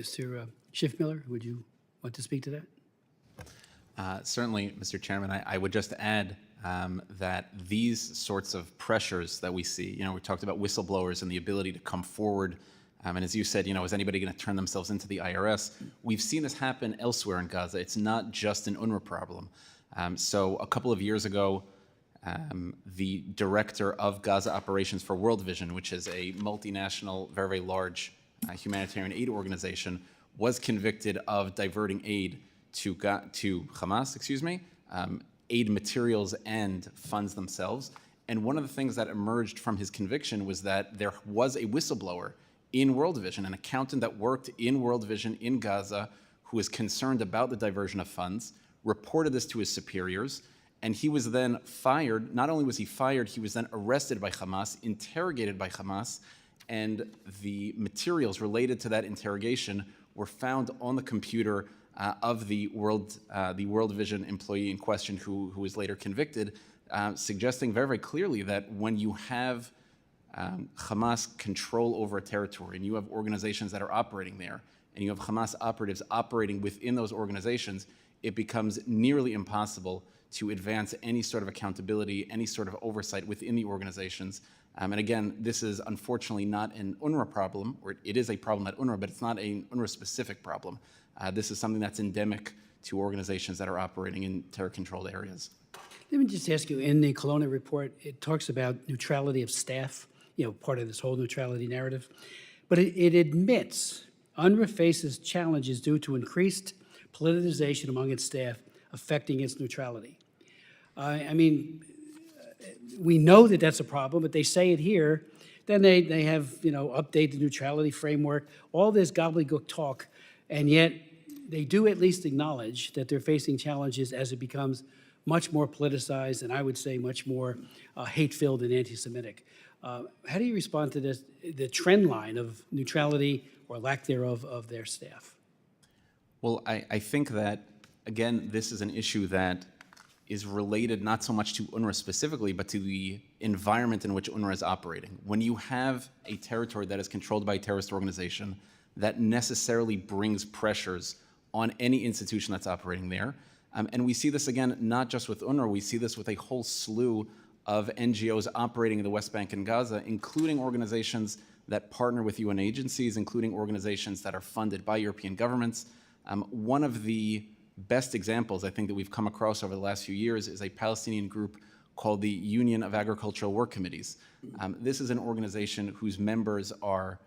Mr. Schiffmiller, would you want to speak to that? Certainly, Mr. Chairman, I would just add that these sorts of pressures that we see, we talked about whistleblowers and the ability to come forward, and as you said, is anybody going to turn themselves into the IRS? We've seen this happen elsewhere in Gaza. It's not just an UNRWA problem. So a couple of years ago, the director of Gaza operations for World Vision, which is a multinational, very, very large humanitarian aid organization, was convicted of diverting aid to Hamas, aid materials and funds themselves. And one of the things that emerged from his conviction was that there was a whistleblower in World Vision, an accountant that worked in World Vision in Gaza, who was concerned about the diversion of funds, reported this to his superiors, and he was then fired. Not only was he fired, he was then arrested by Hamas, interrogated by Hamas, and the materials related to that interrogation were found on the computer of the World Vision employee in question, who was later convicted, suggesting very, very clearly that when you have Hamas control over a territory, and you have organizations that are operating there, and you have Hamas operatives operating within those organizations, it becomes nearly impossible to advance any sort of accountability, any sort of oversight within the organizations. And again, this is unfortunately not an UNRWA problem, or it is a problem at UNRWA, but it's not an UNRWA-specific problem. This is something that's endemic to organizations that are operating in terror-controlled areas. Let me just ask you, in the Kelowna report, it talks about neutrality of staff, part of this whole neutrality narrative, but it admits UNRWA faces challenges due to increased politicization among its staff affecting its neutrality. We know that that's a problem, but they say it here. Then they have, update the neutrality framework, all this gobbledygook talk, and yet they do at least acknowledge that they're facing challenges as it becomes much more politicized, and I would say much more hate-filled and anti-Semitic. How do you respond to this, the trend line of neutrality or lack thereof of their staff? Well, I think that, again, this is an issue that is related not so much to UNRWA specifically, but to the environment in which UNRWA is operating. When you have a territory that is controlled by a terrorist organization, that necessarily brings pressures on any institution that's operating there. And we see this, again, not just with UNRWA, we see this with a whole slew of NGOs operating in the West Bank and Gaza, including organizations that partner with UN agencies, including organizations that are funded by European governments. One of the best examples I think that we've come across over the last few years is a Palestinian group called the Union of Agricultural Work Committees. This is an organization whose members are,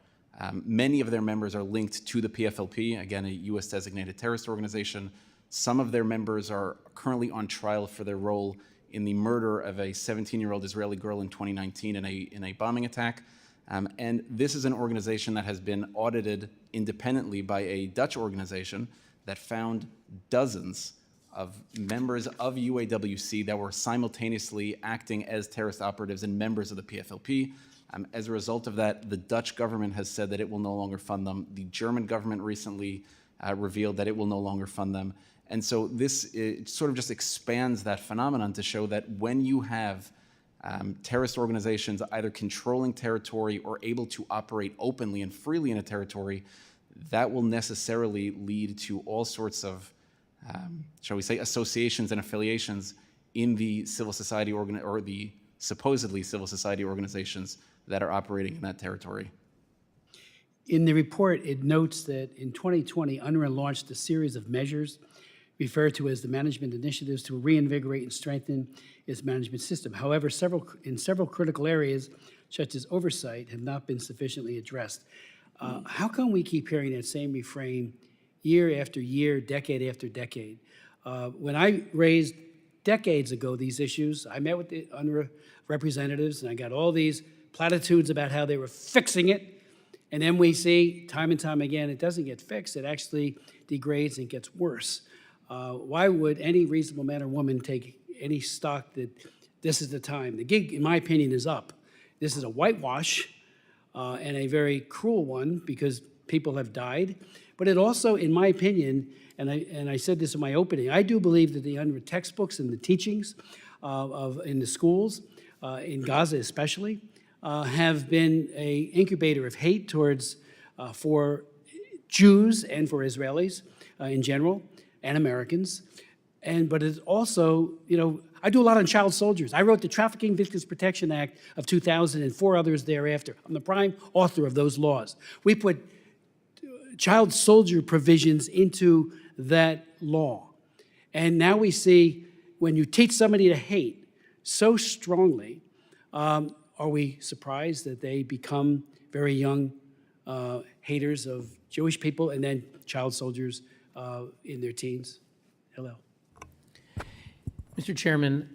many of their members are linked to the PFLP, again, a US designated terrorist organization. Some of their members are currently on trial for their role in the murder of a 17-year-old Israeli girl in 2019 in a bombing attack. And this is an organization that has been audited independently by a Dutch organization that found dozens of members of UAWC that were simultaneously acting as terrorist operatives and members of the PFLP. As a result of that, the Dutch government has said that it will no longer fund them. The German government recently revealed that it will no longer fund them. And so this sort of just expands that phenomenon to show that when you have terrorist organizations either controlling territory or able to operate openly and freely in a territory, that will necessarily lead to all sorts of, shall we say, associations and affiliations in the civil society or the supposedly civil society organizations that are operating in that territory. In the report, it notes that in 2020, UNRWA launched a series of measures referred to as the management initiatives to reinvigorate and strengthen its management system. However, in several critical areas, such as oversight, have not been sufficiently addressed. How come we keep hearing that same refrain year after year, decade after decade? When I raised decades ago these issues, I met with the UNRWA representatives, and I got all these platitudes about how they were fixing it. And then we see time and time again, it doesn't get fixed. It actually degrades and gets worse. Why would any reasonable man or woman take any stock that this is the time? The gig, in my opinion, is up. This is a whitewash and a very cruel one because people have died. But it also, in my opinion, and I said this in my opening, I do believe that the UNRWA textbooks and the teachings in the schools, in Gaza especially, have been an incubator of hate towards for Jews and for Israelis in general, and Americans. But it's also, I do a lot on child soldiers. I wrote the Trafficking Victims Protection Act of 2000 and 4 others thereafter. I'm the prime author of those laws. We put child soldier provisions into that law. And now we see when you teach somebody to hate so strongly, are we surprised that they become very young haters of Jewish people and then child soldiers in their teens? Hillel. Mr. Chairman,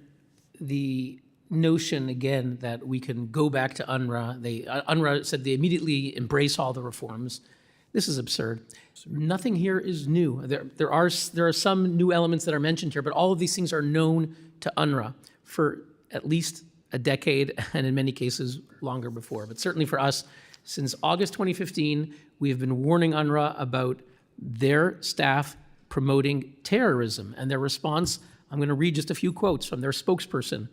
the notion, again, that we can go back to UNRWA. UNRWA said they immediately embrace all the reforms. This is absurd. Nothing here is new. There are some new elements that are mentioned here, but all of these things are known to UNRWA for at least a decade, and in many cases longer before. But certainly for us, since August 2015, we have been warning UNRWA about their staff promoting terrorism and their response. I'm going to read just a few quotes from their spokesperson.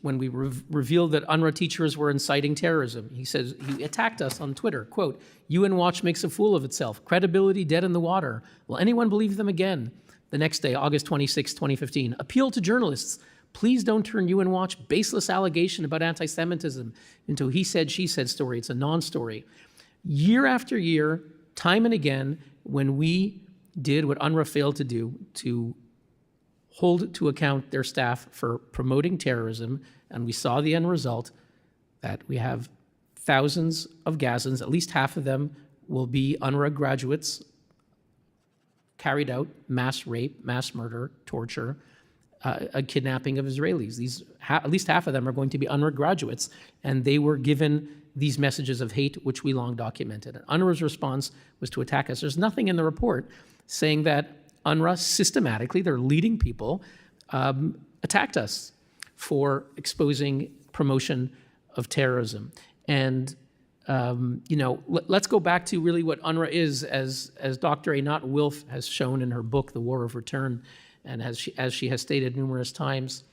When we revealed that UNRWA teachers were inciting terrorism, he says, he attacked us on Twitter, quote, UN Watch makes a fool of itself, credibility dead in the water. Will anyone believe them again? The next day, August 26, 2015, appeal to journalists. Please don't turn UN Watch baseless allegation about anti-Semitism into a he said, she said story. It's a non-story. Year after year, time and again, when we did what UNRWA failed to do, to hold to account their staff for promoting terrorism, and we saw the end result, that we have thousands of Gazans, at least half of them will be UNRWA graduates, carried out mass rape, mass murder, torture, a kidnapping of Israelis. At least half of them are going to be UNRWA graduates, and they were given these messages of hate, which we long documented. And UNRWA's response was to attack us. There's nothing in the report saying that UNRWA systematically, their leading people, attacked us for exposing promotion of terrorism. And let's go back to really what UNRWA is, as Dr. Einat Wilf has shown in her book, The War of Return, and as she has stated numerous times,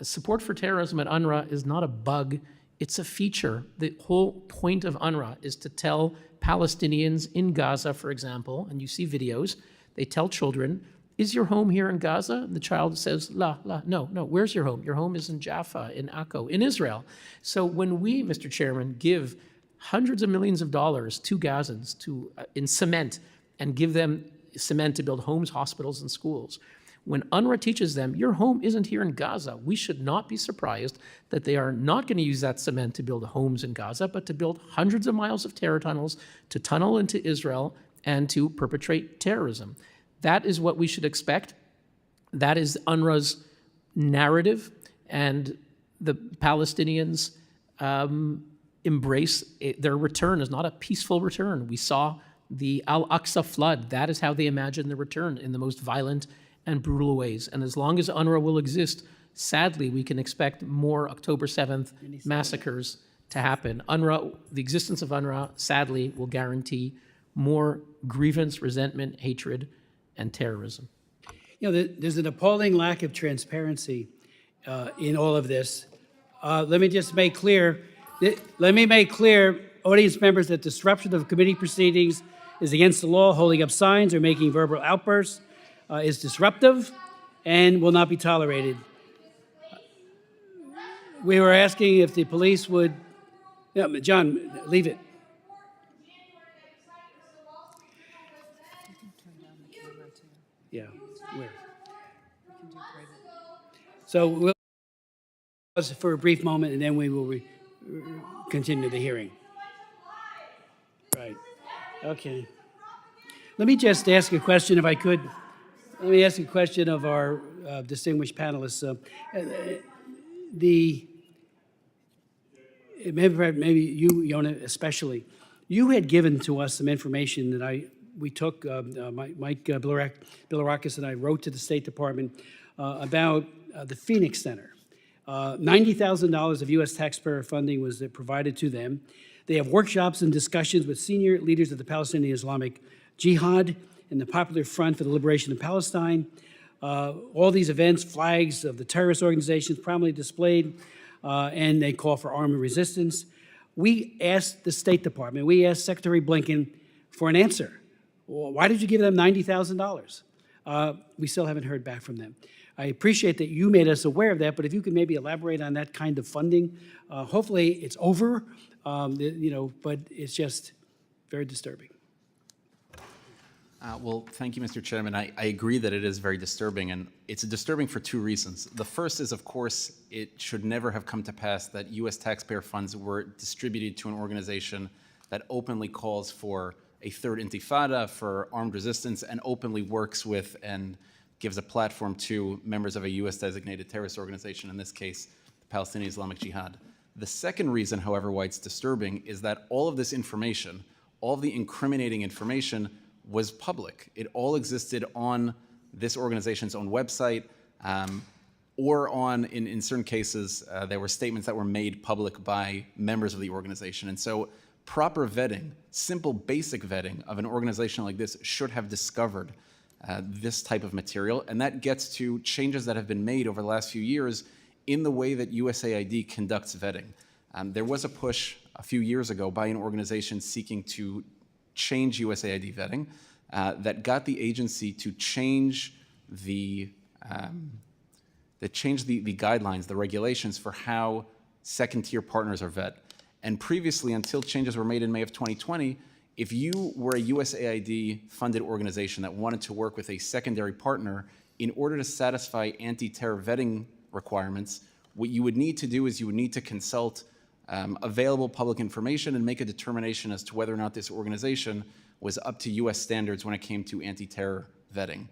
support for terrorism at UNRWA is not a bug, it's a feature. The whole point of UNRWA is to tell Palestinians in Gaza, for example, and you see videos, they tell children, is your home here in Gaza? And the child says, no, where's your home? Your home is in Jaffa, in Akko, in Israel. So when we, Mr. Chairman, give hundreds of millions of dollars to Gazans in cement and give them cement to build homes, hospitals, and schools, when UNRWA teaches them, your home isn't here in Gaza, we should not be surprised that they are not going to use that cement to build homes in Gaza, but to build hundreds of miles of terror tunnels, to tunnel into Israel, and to perpetrate terrorism. That is what we should expect. That is UNRWA's narrative, and the Palestinians embrace it. Their return is not a peaceful return. We saw the Al-Aqsa flood. That is how they imagine the return, in the most violent and brutal ways. And as long as UNRWA will exist, sadly, we can expect more October 7th massacres to happen. UNRWA, the existence of UNRWA, sadly, will guarantee more grievance, resentment, hatred, and terrorism. There's an appalling lack of transparency in all of this. Let me make clear, audience members, that disruption of committee proceedings is against the law. Holding up signs or making verbal outbursts is disruptive and will not be tolerated. We were asking if the police would, John, leave it. Yeah, where? So we'll pause for a brief moment, and then we will continue the hearing. Right. Okay. Let me just ask a question, if I could. Let me ask a question of our distinguished panelists. Maybe you, Yona, especially, you had given to us some information that we took, Mike Bilirakis and I wrote to the State Department about the Phoenix Center. $90,000 of U.S. taxpayer funding was provided to them. They have workshops and discussions with senior leaders of the Palestinian Islamic Jihad and the Popular Front for the Liberation of Palestine. All these events, flags of the terrorist organizations prominently displayed, and they call for armed resistance. We asked the State Department, we asked Secretary Blinken for an answer. Why did you give them $90,000? We still haven't heard back from them. I appreciate that you made us aware of that, but if you could maybe elaborate on that kind of funding. Hopefully it's over, but it's just very disturbing. Well, thank you, Mr. Chairman. I agree that it is very disturbing, and it's disturbing for two reasons. The first is, of course, it should never have come to pass that U.S. taxpayer funds were distributed to an organization that openly calls for a third intifada, for armed resistance, and openly works with and gives a platform to members of a U.S. designated terrorist organization, in this case, the Palestinian Islamic Jihad. The second reason, however, why it's disturbing is that all of this information, all of the incriminating information was public. It all existed on this organization's own website, or on, in certain cases, there were statements that were made public by members of the organization. And so proper vetting, simple basic vetting of an organization like this should have discovered this type of material. And that gets to changes that have been made over the last few years in the way that USAID conducts vetting. There was a push a few years ago by an organization seeking to change USAID vetting that got the agency to change the guidelines, the regulations for how second-tier partners are vet. And previously, until changes were made in May of 2020, if you were a USAID-funded organization that wanted to work with a secondary partner, in order to satisfy anti-terror vetting requirements, what you would need to do is you would need to consult available public information and make a determination as to whether or not this organization was up to US standards when it came to anti-terror vetting.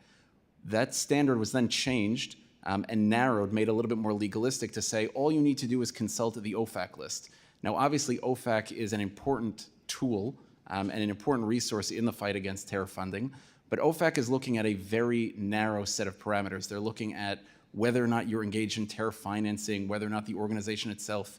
That standard was then changed and narrowed, made a little bit more legalistic to say all you need to do is consult the OFAC list. Now, obviously, OFAC is an important tool and an important resource in the fight against terror funding, but OFAC is looking at a very narrow set of parameters. They're looking at whether or not you're engaged in terror financing, whether or not the organization itself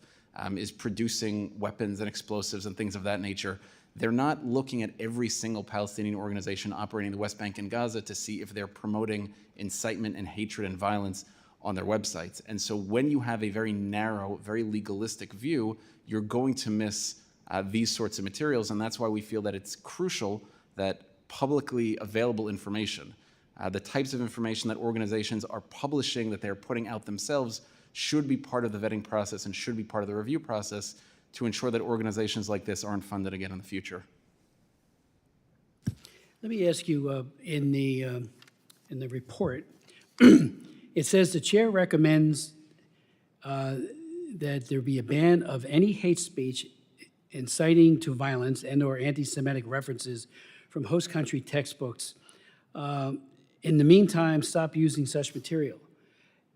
is producing weapons and explosives and things of that nature. They're not looking at every single Palestinian organization operating in the West Bank and Gaza to see if they're promoting incitement and hatred and violence on their websites. And so when you have a very narrow, very legalistic view, you're going to miss these sorts of materials. And that's why we feel that it's crucial that publicly available information, the types of information that organizations are publishing, that they're putting out themselves, should be part of the vetting process and should be part of the review process to ensure that organizations like this aren't funded again in the future. Let me ask you, in the report, it says the chair recommends that there be a ban of any hate speech inciting to violence and/or anti-Semitic references from host country textbooks. In the meantime, stop using such material.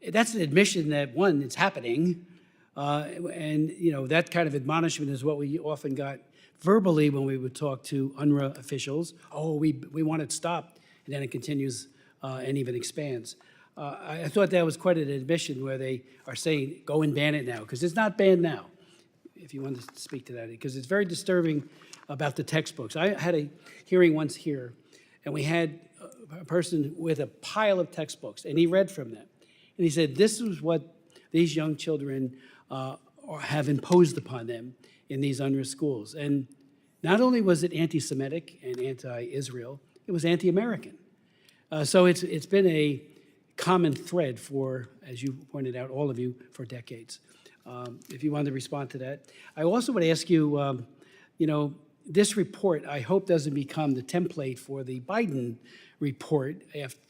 That's an admission that, one, it's happening, and that kind of admonishment is what we often got verbally when we would talk to UNRWA officials. Oh, we want it stopped, and then it continues and even expands. I thought that was quite an admission where they are saying, go and ban it now, because it's not banned now, if you want to speak to that, because it's very disturbing about the textbooks. I had a hearing once here, and we had a person with a pile of textbooks, and he read from them. And he said, this is what these young children have imposed upon them in these UNRWA schools. And not only was it anti-Semitic and anti-Israel, it was anti-American. So it's been a common thread for, as you pointed out, all of you, for decades. If you wanted to respond to that. I also would ask you, this report, I hope, doesn't become the template for the Biden report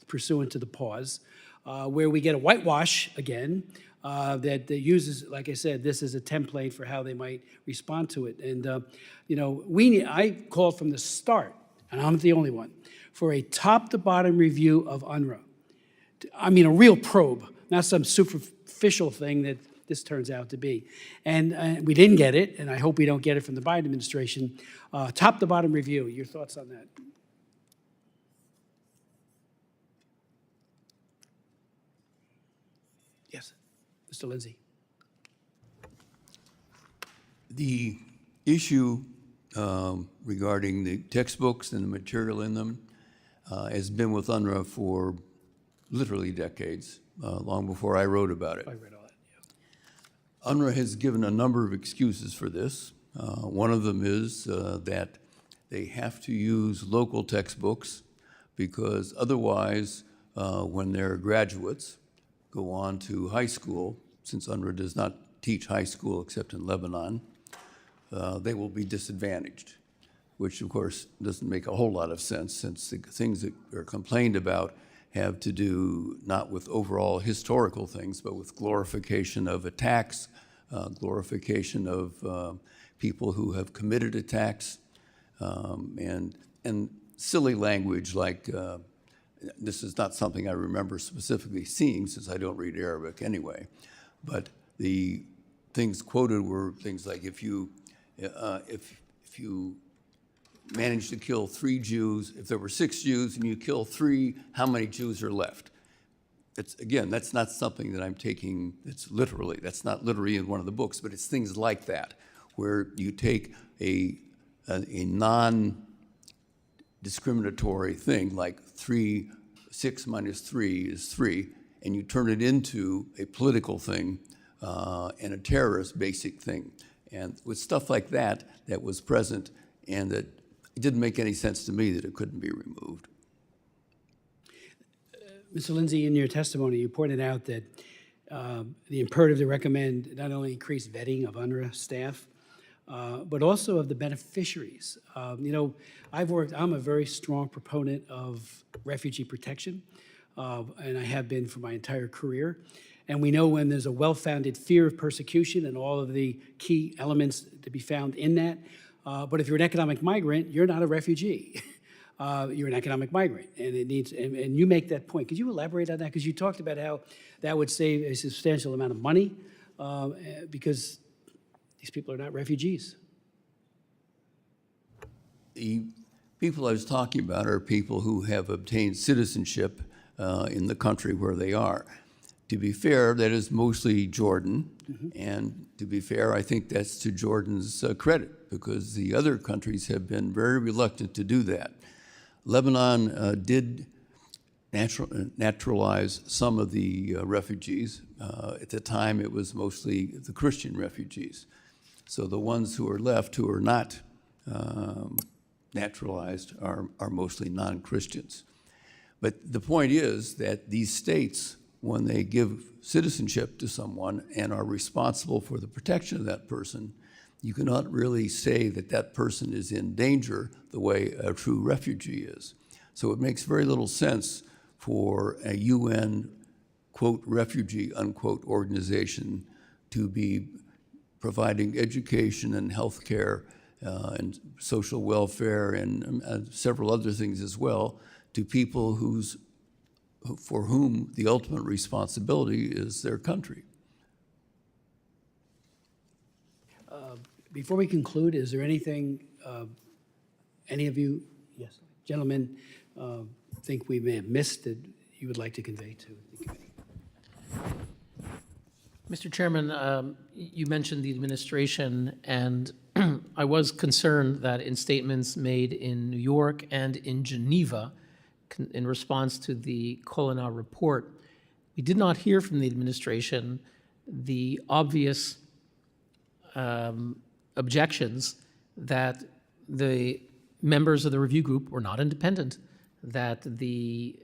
pursuant to the pause, where we get a whitewash again that uses, like I said, this as a template for how they might respond to it. And, I called from the start, and I'm not the only one, for a top-to-bottom review of UNRWA. I mean, a real probe, not some superficial thing that this turns out to be. And we didn't get it, and I hope we don't get it from the Biden administration. Top-to-bottom review, your thoughts on that? Yes, Mr. Lindsay. The issue regarding the textbooks and the material in them has been with UNRWA for literally decades, long before I wrote about it. I read all that, yeah. UNRWA has given a number of excuses for this. One of them is that they have to use local textbooks because otherwise, when their graduates go on to high school, since UNRWA does not teach high school except in Lebanon, they will be disadvantaged, which of course doesn't make a whole lot of sense since the things that are complained about have to do not with overall historical things, but with glorification of attacks, glorification of people who have committed attacks, and silly language like, this is not something I remember specifically seeing since I don't read Arabic anyway, but the things quoted were things like if you manage to kill 3 Jews, if there were 6 Jews and you kill 3, how many Jews are left? Again, that's not something that I'm taking, that's not literally in one of the books, but it's things like that, where you take a non-discriminatory thing like 6 minus 3 is 3, and you turn it into a political thing and a terrorist basic thing. And with stuff like that, that was present, and that it didn't make any sense to me that it couldn't be removed. Mr. Lindsay, in your testimony, you pointed out that the imperative to recommend not only increased vetting of UNRWA staff, but also of the beneficiaries. I'm a very strong proponent of refugee protection, and I have been for my entire career. And we know when there's a well-founded fear of persecution and all of the key elements to be found in that. But if you're an economic migrant, you're not a refugee. You're an economic migrant, and it needs. And you make that point. Could you elaborate on that? Because you talked about how that would save a substantial amount of money, because these people are not refugees. The people I was talking about are people who have obtained citizenship in the country where they are. To be fair, that is mostly Jordan, and to be fair, I think that's to Jordan's credit, because the other countries have been very reluctant to do that. Lebanon did naturalize some of the refugees. At the time, it was mostly the Christian refugees. So the ones who are left who are not naturalized are mostly non-Christians. But the point is that these states, when they give citizenship to someone and are responsible for the protection of that person, you cannot really say that that person is in danger the way a true refugee is. So it makes very little sense for a UN, quote, refugee, unquote, organization to be providing education and health care and social welfare and several other things as well to people for whom the ultimate responsibility is their country. Before we conclude, is there anything any of you, yes, gentlemen, think we may have missed that you would like to convey to the committee? Mr. Chairman, you mentioned the administration, and I was concerned that in statements made in New York and in Geneva in response to the Colonna report, we did not hear from the administration the obvious objections that the members of the review group were not independent, that the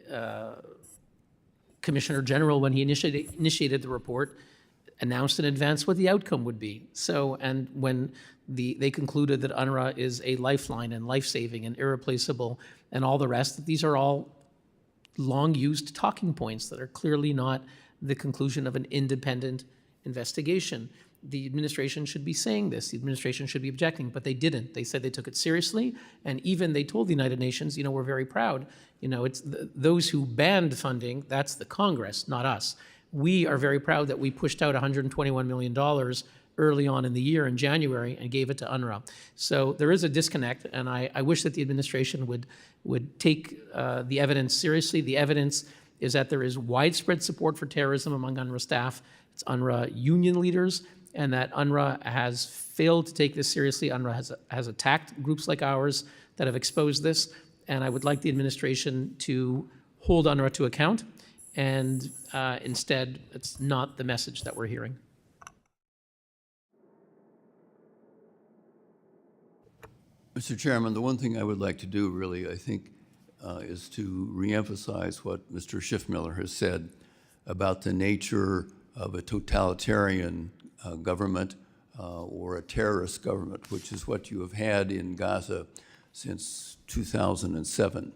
Commissioner General, when he initiated the report, announced in advance what the outcome would be. So, and when they concluded that UNRWA is a lifeline and life-saving and irreplaceable and all the rest, these are all long-used talking points that are clearly not the conclusion of an independent investigation. The administration should be saying this. The administration should be objecting, but they didn't. They said they took it seriously, and even they told the United Nations, we're very proud. It's those who banned funding, that's the Congress, not us. We are very proud that we pushed out $121 million early on in the year in January and gave it to UNRWA. So there is a disconnect, and I wish that the administration would take the evidence seriously. The evidence is that there is widespread support for terrorism among UNRWA staff. It's UNRWA union leaders, and that UNRWA has failed to take this seriously. UNRWA has attacked groups like ours that have exposed this, and I would like the administration to hold UNRWA to account, and instead, it's not the message that we're hearing. Mr. Chairman, the one thing I would like to do really, I think, is to reemphasize what Mr. Schiffmiller has said about the nature of a totalitarian government or a terrorist government, which is what you have had in Gaza since 2007.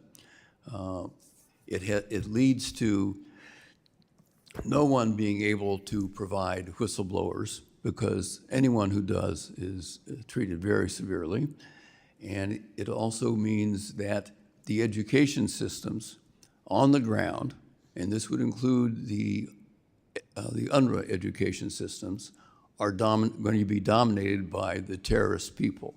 It leads to no one being able to provide whistleblowers, because anyone who does is treated very severely. And it also means that the education systems on the ground, and this would include the the UNRWA education systems are going to be dominated by the terrorist people.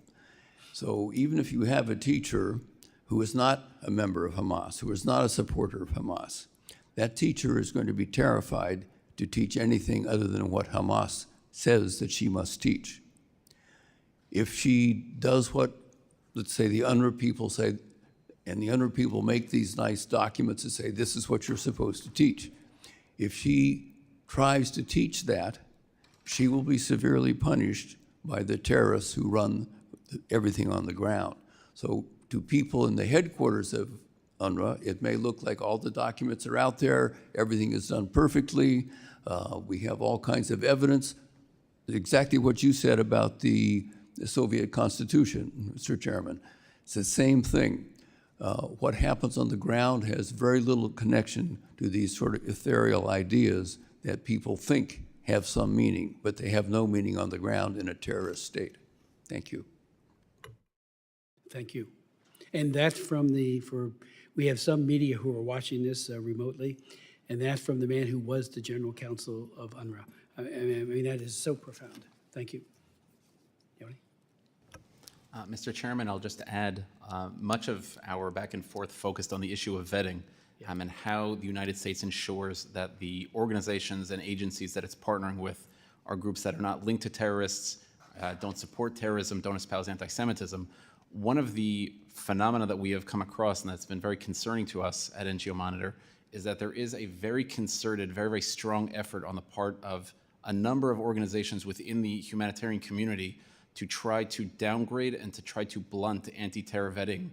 So even if you have a teacher who is not a member of Hamas, who is not a supporter of Hamas, that teacher is going to be terrified to teach anything other than what Hamas says that she must teach. If she does what, let's say, the UNRWA people say, and the UNRWA people make these nice documents that say, this is what you're supposed to teach. If she tries to teach that, she will be severely punished by the terrorists who run everything on the ground. So to people in the headquarters of UNRWA, it may look like all the documents are out there, everything is done perfectly, we have all kinds of evidence. Exactly what you said about the Soviet Constitution, Mr. Chairman. It's the same thing. What happens on the ground has very little connection to these sort of ethereal ideas that people think have some meaning, but they have no meaning on the ground in a terrorist state. Thank you. Thank you. And that's from we have some media who are watching this remotely, and that's from the man who was the general counsel of UNRWA. I mean, that is so profound. Thank you. Yoni? Mr. Chairman, I'll just add, much of our back and forth focused on the issue of vetting and how the United States ensures that the organizations and agencies that it's partnering with are groups that are not linked to terrorists, don't support terrorism, don't espouse anti-Semitism. One of the phenomena that we have come across, and that's been very concerning to us at NGO Monitor, is that there is a very concerted, very, very strong effort on the part of a number of organizations within the humanitarian community to try to downgrade and to try to blunt anti-terror vetting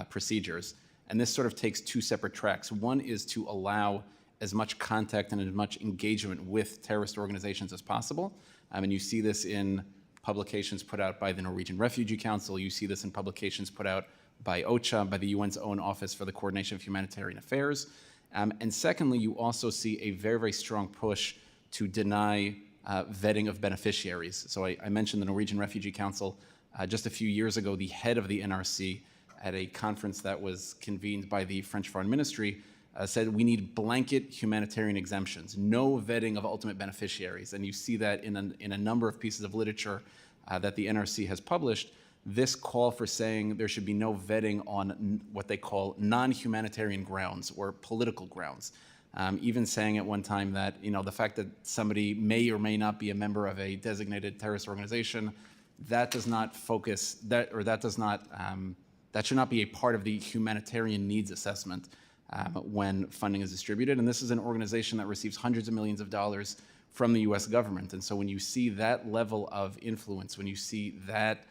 procedures. And this sort of takes two separate tracks. One is to allow as much contact and as much engagement with terrorist organizations as possible. And you see this in publications put out by the Norwegian Refugee Council. You see this in publications put out by OCHA, by the UN's own Office for the Coordination of Humanitarian Affairs. And secondly, you also see a very, very strong push to deny vetting of beneficiaries. So I mentioned the Norwegian Refugee Council. Just a few years ago, the head of the NRC at a conference that was convened by the French Foreign Ministry said we need blanket humanitarian exemptions, no vetting of ultimate beneficiaries. And you see that in a number of pieces of literature that the NRC has published, this call for saying there should be no vetting on what they call non-humanitarian grounds or political grounds. Even saying at one time that, you know, the fact that somebody may or may not be a member of a designated terrorist organization, that does not focus, that should not be a part of the humanitarian needs assessment when funding is distributed. And this is an organization that receives hundreds of millions of dollars from the US government. And so when you see that level of influence, when you see that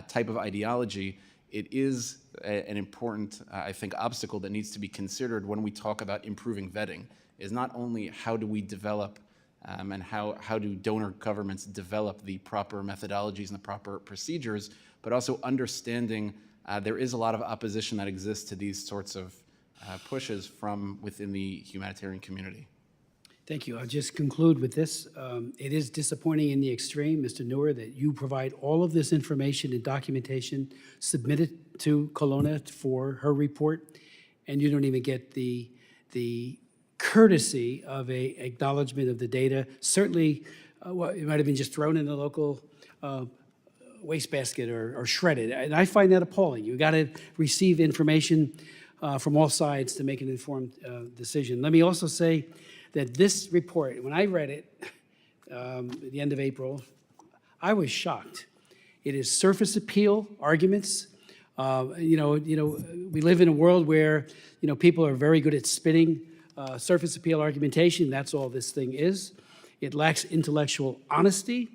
type of ideology, it is an important, I think, obstacle that needs to be considered when we talk about improving vetting, is not only how do we develop and how do donor governments develop the proper methodologies and the proper procedures, but also understanding there is a lot of opposition that exists to these sorts of pushes from within the humanitarian community. Thank you. I'll just conclude with this. It is disappointing in the extreme, Mr. Neuer, that you provide all of this information and documentation submitted to Colonna for her report, and you don't even get the courtesy of a acknowledgement of the data. Certainly, it might have been just thrown in the local wastebasket or shredded, and I find that appalling. You got to receive information from all sides to make an informed decision. Let me also say that this report, when I read it at the end of April, I was shocked. It is surface appeal arguments. We live in a world where people are very good at spinning surface appeal argumentation. That's all this thing is. It lacks intellectual honesty.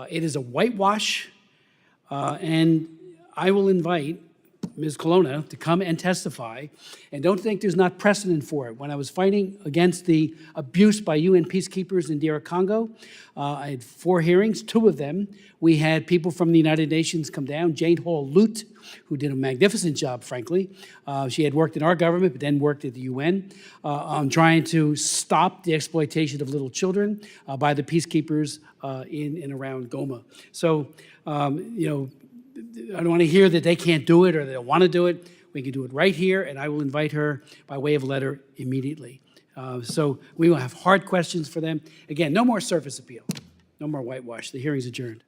It is a whitewash, and I will invite Ms. Colonna to come and testify, and don't think there's not precedent for it. When I was fighting against the abuse by UN peacekeepers in DR Congo, I had 4 hearings. 2 of them, we had people from the United Nations come down. Jane Hall-Lute, who did a magnificent job, frankly. She had worked in our government, but then worked at the UN on trying to stop the exploitation of little children by the peacekeepers in and around Goma. So, I don't want to hear that they can't do it or they don't want to do it. We can do it right here, and I will invite her by way of letter immediately. So we will have hard questions for them. Again, no more surface appeal, no more whitewash. The hearing's adjourned.